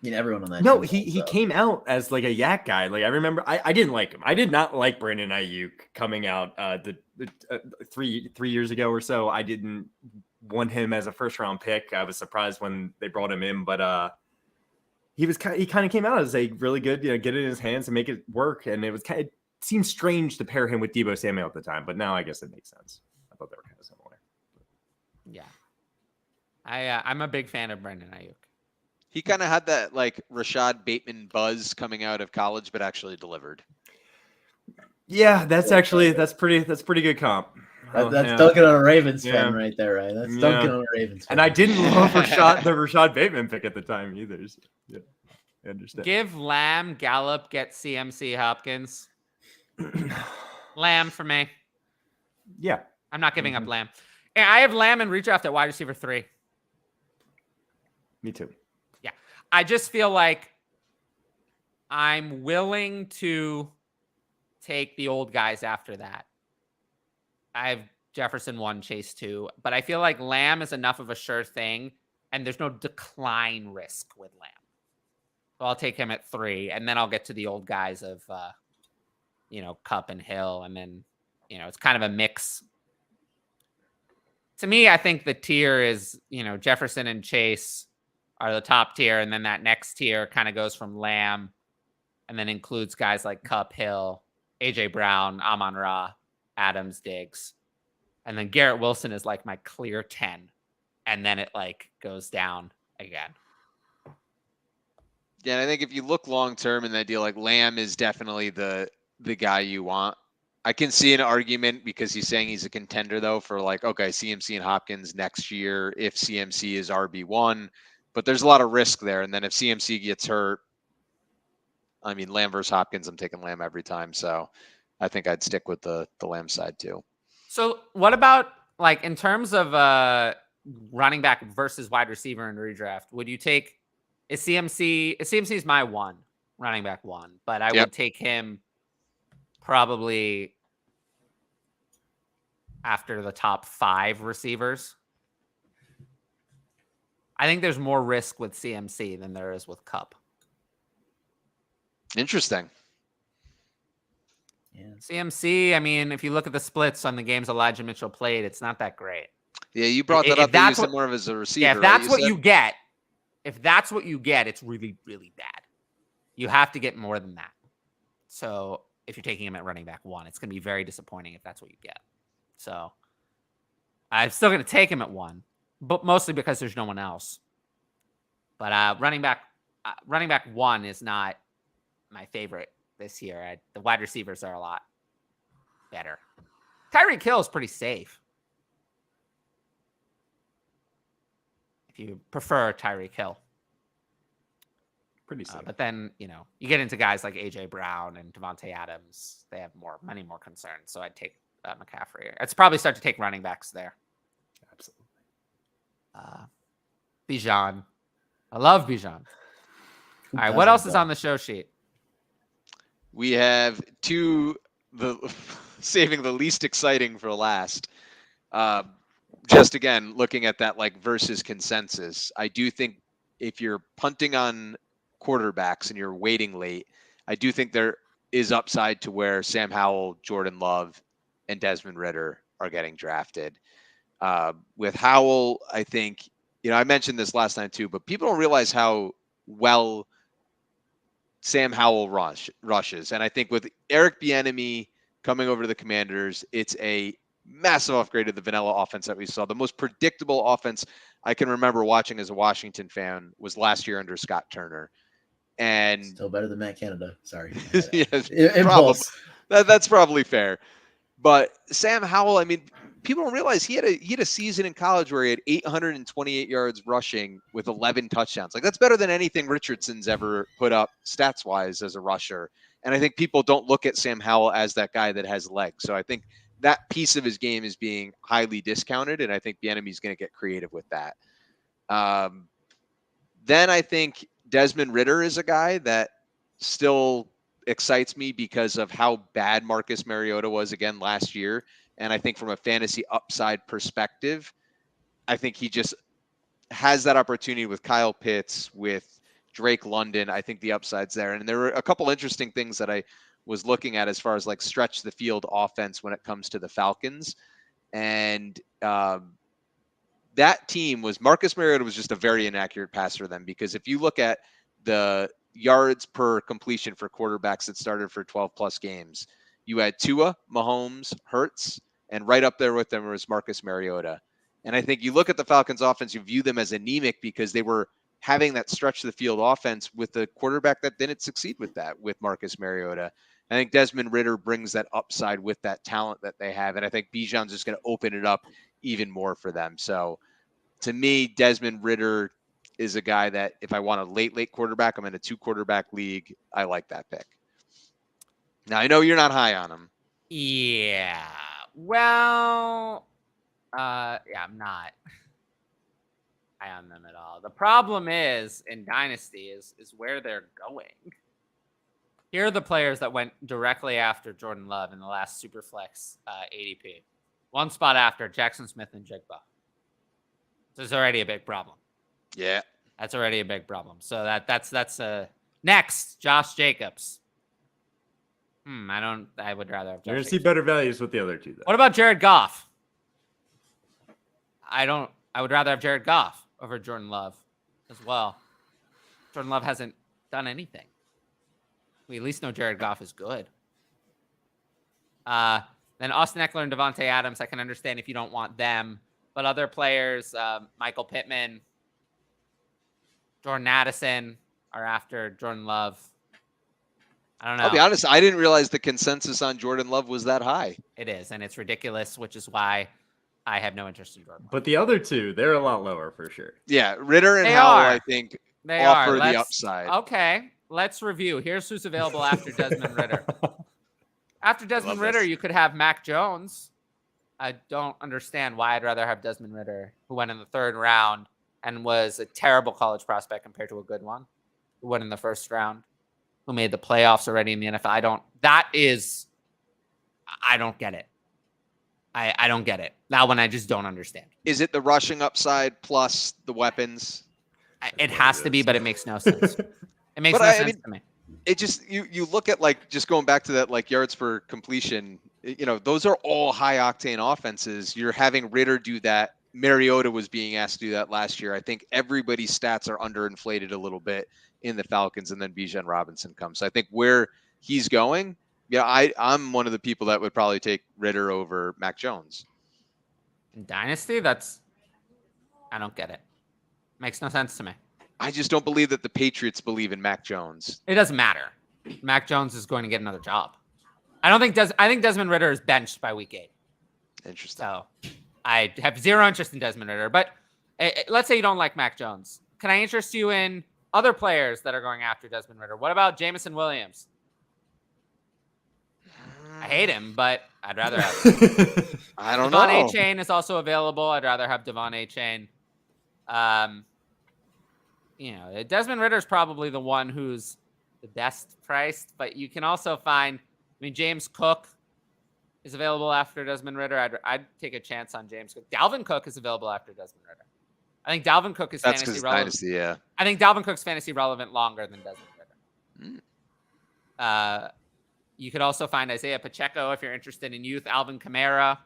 I mean, everyone on that. No, team he also. came out as like a yak guy. Like I remember, I didn't like him. I did not like Brandon Ayuk coming out the 3 years ago or so. I didn't want him as a first round pick. I was surprised when they brought him in, but he kind of came out as a really good, get it in his hands and make it work. And it seemed strange to pair him with Deebo Samuel at the time, but now I guess it makes sense. I thought they were kind of similar. Yeah, I'm a big fan of Brandon Ayuk. He kind of had that like Rashad Bateman buzz coming out of college, but actually delivered. Yeah, that's pretty good comp. That's yeah. dunking on a Ravens fan Yeah. right there, right? That's Yeah. dunking on a Ravens fan. And I didn't love the Rashad Bateman pick at the time either. So, yeah, I understand. Give Lamb, Gallup, get CMC, Hopkins. Lamb for me. Yeah, I'm not giving up Lamb. And I have Lamb and redraft at wide receiver 3. me too. I just feel like I'm willing to take the old guys after that. I have Jefferson 1, Chase 2, but I feel like Lamb is enough of a sure thing, and there's no decline risk with Lamb. So I'll take him at 3, and then I'll get to the old guys of, Kupp and Hill, and then, it's kind of a mix. To me, I think the tier is, Jefferson and Chase are the top tier, and then that next tier kind of goes from Lamb and then includes guys like Kupp, Hill, AJ Brown, Amon-Ra, Adams, Diggs. And then Garrett Wilson is like my clear 10. And then it like goes down again. Yeah, and I think if you look long term in that deal, like Lamb is definitely the guy you want. I can see an argument because he's saying he's a contender though for like, okay, CMC and Hopkins next year if CMC is RB1. But there's a lot of risk there. And then if CMC gets hurt, I mean, Lamb versus Hopkins, I'm taking Lamb every time. So I think I'd stick with the Lamb side too. So what about like in terms of running back versus wide receiver in redraft? Would you take CMC is my 1 running back 1, but I would take him probably after the top 5 receivers. I think there's more risk with CMC than there is with Kupp. Interesting. Yeah. CMC, I mean, if you look at the splits on the games Elijah Mitchell played, it's not that great. Yeah, you brought that If up. They that's used him more of as a receiver. Yeah, if that's right? what you get, it's really, really bad. You have to get more than that. So if you're taking him at running back 1, it's going to be very disappointing if that's what you get. So I'm still going to take him at 1, but mostly because there's no one else. But running back 1 is not my favorite this year. The wide receivers are a lot better. Tyreek Hill is pretty safe. If you prefer Tyreek Hill. Pretty safe. But then, you get into guys like AJ Brown and Devontae Adams. They have many more concerns. So I'd take McCaffrey. I'd probably start to take running backs there. Absolutely. Bijan. I love Bijan. All right, what else is on the show sheet? We have saving the least exciting for last. Just again, looking at that like versus consensus, I do think if you're punting on quarterbacks and you're waiting late, I do think there is upside to where Sam Howell, Jordan Love, and Desmond Ridder are getting drafted. With Howell, I think I mentioned this last time too, but people don't realize how well Sam Howell rushes. And I think with Eric Bieniemy coming over to the Commanders, it's a massive upgrade of the vanilla offense that we saw. The most predictable offense I can remember watching as a Washington fan was last year under Scott Turner. And Still better than Matt Canada. Sorry. yes, Impulse. That's probably fair. But Sam Howell, I mean, people don't realize he had a season in college where he had 828 yards rushing with 11 touchdowns. Like, that's better than anything Richardson's ever put up stats wise as a rusher. And I think people don't look at Sam Howell as that guy that has legs. So I think that piece of his game is being highly discounted, and I think Bieniemy's going to get creative with that. Then I think Desmond Ridder is a guy that still excites me because of how bad Marcus Mariota was again last year. And I think from a fantasy upside perspective, I think he just has that opportunity with Kyle Pitts, with Drake London. I think the upside's there. And there were a couple interesting things that I was looking at as far as like stretch the field offense when it comes to the Falcons. And that team was Marcus Mariota was just a very inaccurate passer to them, because if you look at the yards per completion for quarterbacks that started for 12 plus games, you had Tua, Mahomes, Hurts, and right up there with them was Marcus Mariota. And I think you look at the Falcons offense, you view them as anemic because they were having that stretch the field offense with the quarterback that didn't succeed with that, with Marcus Mariota. I think Desmond Ridder brings that upside with that talent that they have. And I think Bijan's just going to open it up even more for them. So to me, Desmond Ridder is a guy that if I want a late quarterback, I'm in a 2-quarterback league. I like that pick. Now, I know you're not high on him. Yeah. Well, yeah, I'm not high on them at all. The problem is in Dynasty is where they're going. Here are the players that went directly after Jordan Love in the last Superflex ADP. One spot after Jackson Smith and Jigba. This is already a big problem. Yeah. That's already a big problem. So that's next, Josh Jacobs. I would rather have Josh You're going to Jacobs. see better values with the other two, though. What about Jared Goff? I would rather have Jared Goff over Jordan Love as well. Jordan Love hasn't done anything. We at least know Jared Goff is good. Then Austin Eckler and Devontae Adams, I can understand if you don't want them. But other players, Michael Pittman, Jordan Addison are after Jordan Love. I don't know. I'll be honest, I didn't realize the consensus on Jordan Love was that high. It is, and it's ridiculous, which is why I have no interest in Jordan Love. But the other two, they're a lot lower for sure. Yeah, Ridder and They Howell, are. I think, They offer are. the upside. Okay, let's review. Here's who's available after Desmond Ridder. After Desmond Ridder, this. you could have Mac Jones. I don't understand why I'd rather have Desmond Ridder, who went in the 3rd round and was a terrible college prospect compared to a good one, who went in the 1st round, who made the playoffs already in the NFL. I don't get it. I don't get it. That one I just don't understand. Is it the rushing upside plus the weapons? It has to be, but it makes no sense. It makes But no I sense mean, to me. It just, you look at, like, just going back to that, like, yards per completion, those are all high octane offenses. You're having Ridder do that. Mariota was being asked to do that last year. I think everybody's stats are underinflated a little bit in the Falcons, and then Bijan Robinson comes. So I think where he's going, I'm one of the people that would probably take Ridder over Mac Jones. In Dynasty, I don't get it. Makes no sense to me. I just don't believe that the Patriots believe in Mac Jones. It doesn't matter. Mac Jones is going to get another job. I think Desmond Ridder is benched by week 8. Interesting. So I have zero interest in Desmond Ridder. But let's say you don't like Mac Jones. Can I interest you in other players that are going after Desmond Ridder? What about Jameson Williams? I hate him, but I'd rather have him. I don't Devon know. A-Chain is also available. I'd rather have Devon A-Chain. Desmond Ridder is probably the one who's the best priced, but you can also find, James Cook is available after Desmond Ridder. I'd take a chance on James Cook. Dalvin Cook is available after Desmond Ridder. I think Dalvin Cook is That's fantasy because relevant. Dynasty, yeah. I think Dalvin Cook's fantasy relevant longer than Desmond Ridder. You could also find Isaiah Pacheco if you're interested in youth. Alvin Kamara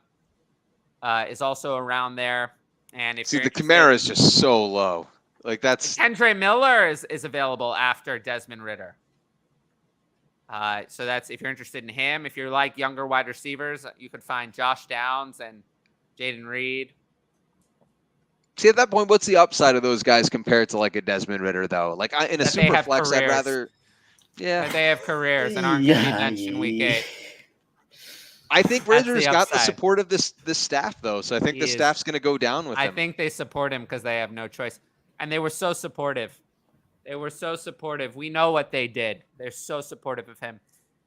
is also around there. And if See, you're the interested- Camara is just so low. Like that's Kendre Miller is available after Desmond Ridder. So that's if you're interested in him. If you're like younger wide receivers, you could find Josh Downs and Jaden Reed. see at that point, what's the upside of those guys compared to like a Desmond Ritter though? Like in a That they super have flex, I'd careers. rather. Yeah, That they have careers and aren't going to be benched in week 8. I think That's Ritter's the got the upside. support of this staff though, so I think He the is. staff's going to go down with I him. think they support him because they have no choice. And they were so supportive. They were so supportive. We know what they did. They're so supportive of him.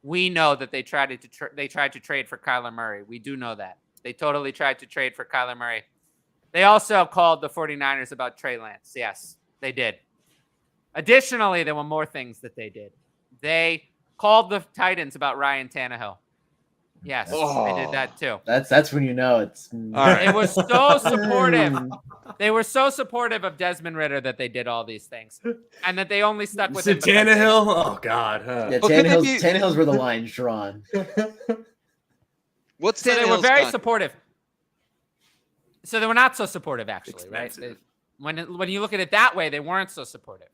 We know that they tried to trade for Kyler Murray. We do know that. They totally tried to trade for Kyler Murray. They also called the 49ers about Trey Lance. Yes, they did. Additionally, there were more things that they did. They called the Titans about Ryan Tannehill. Yes, they did that too. That's when you know it's. All right. It was so supportive. They were so supportive of Desmond Ritter that they did all these things, and that they only stuck with him. Is it Tannehill? Oh God. Huh. Yeah, Well, could they be- Tannehill's where the line's drawn. What's So they were Tannehill's very con- supportive. So they were not so supportive, actually, Expensive. right? When you look at it that way, they weren't so supportive.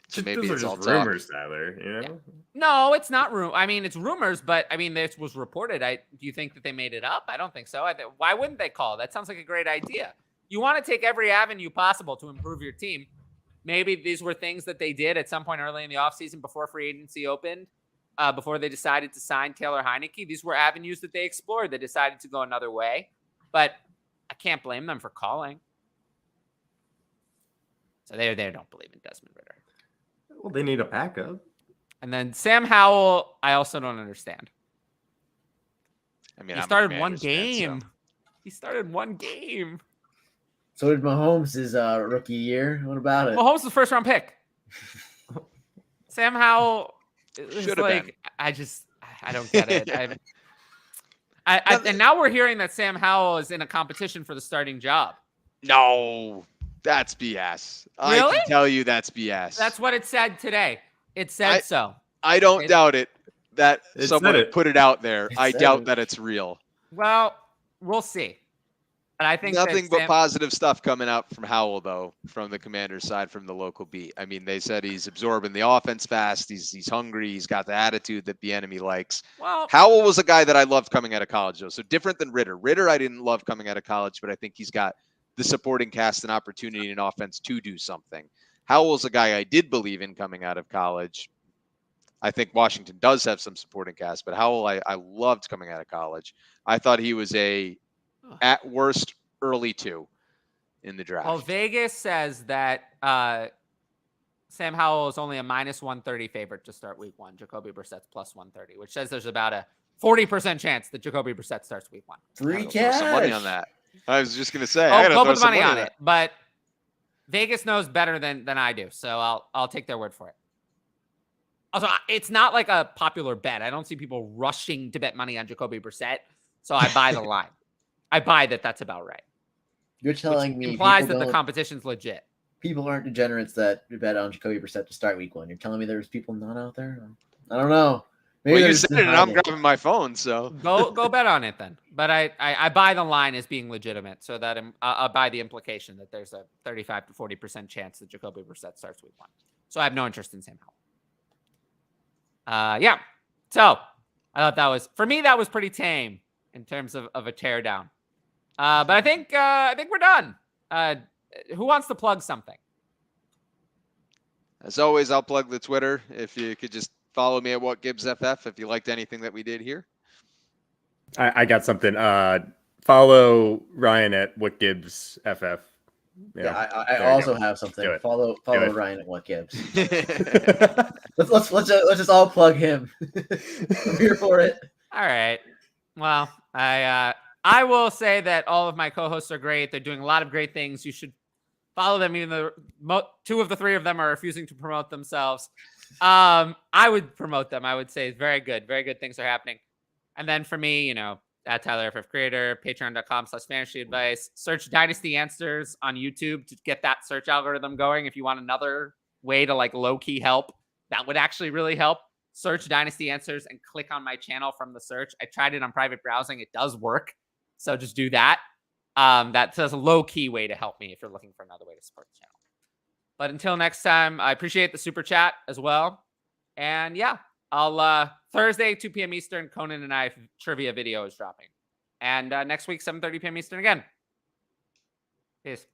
So Those maybe are it's all just talk. rumors, Tyler. You know. No, it's not I mean, it's rumors, but I mean, this was reported. Do you think that they made it up? I don't think so. Why wouldn't they call? That sounds like a great idea. You want to take every avenue possible to improve your team. Maybe these were things that they did at some point early in the offseason before free agency opened, before they decided to sign Taylor Heineke. These were avenues that they explored. They decided to go another way, but I can't blame them for calling. So they don't believe in Desmond Ridder. Well, they need a backup. And then Sam Howell, I also don't understand. I mean, He I'm a started one Commanders fan, game. so- He started one game. So did Mahomes' rookie year. What about it? Mahomes was the first round pick. Sam Howell is Should have like, been. I don't get it. And now we're hearing that Sam Howell is in a competition for the starting job. No, that's BS. I Really? can tell you that's BS. That's what it said today. It said so. I don't doubt it that It someone said it. put it out there. It I said doubt it. that it's real. Well, we'll see. But I think Nothing that but Sam- positive stuff coming out from Howell, though, from the Commanders' side, from the local beat. I mean, they said he's absorbing the offense fast. He's hungry. He's got the attitude that the enemy likes. Well, Howell was a guy that I loved coming out of college, though. So different than Ritter. Ritter, I didn't love coming out of college, but I think he's got the supporting cast and opportunity in offense to do something. Howell's a guy I did believe in coming out of college. I think Washington does have some supporting cast, but Howell, I loved coming out of college. I thought he was at worst, early 2 in the draft. well, Vegas says that Sam Howell is only a minus 130 favorite to start week 1. Jacoby Brissett's plus 130, which says there's about a 40% chance that Jacoby Brissett starts week 1. Free I'm gonna throw cash. some money on that. I was just gonna say. I Oh, gotta go throw put some money on that. it. But Vegas knows better than I do, so I'll take their word for it. Also, it's not like a popular bet. I don't see people rushing to bet money on Jacoby Brissett, so I buy the line. I buy that that's about right. You're Which telling me implies people that the don't- competition's legit. people aren't degenerates that bet on Jacoby Brissett to start week 1. You're telling me there's people not out there? I don't know. Maybe Well, you there's said it, and I'm hiding. grabbing my phone. So Go bet on it then. But I buy the line as being legitimate, so that I'll buy the implication that there's a 35 to 40% chance that Jacoby Brissett starts week 1. So I have no interest in Sam Howell. Yeah. So I thought that was pretty tame in terms of a teardown. But I think we're done. Who wants to plug something? as always, I'll plug the Twitter. If you could just follow me at WhatGibbsFF if you liked anything that we did here. I got something. Follow Ryan at WhatGibbsFF. Yeah, I there you also go. have something. Do it. Follow it. Ryan at What Gibbs. Let's just all plug him. I'm here for it. All right. Well, I will say that all of my co-hosts are great. They're doing a lot of great things. You should follow them, even though 2 of the 3 of them are refusing to promote themselves. I would promote them. I would say very good things are happening. And then for me, at Tyler FF Creator, patreon.com/fantasy advice, search Dynasty Answers on YouTube to get that search algorithm going. If you want another way to like low key help, that would actually really help. Search Dynasty Answers and click on my channel from the search. I tried it on private browsing. It does work. So just do that. That's a low-key way to help me if you're looking for another way to support the channel. But until next time, I appreciate the super chat as well. And yeah, I'll Thursday, 2 p.m. Eastern, Conan and I trivia video is dropping. And next week, 7:30 p.m. Eastern again. Peace.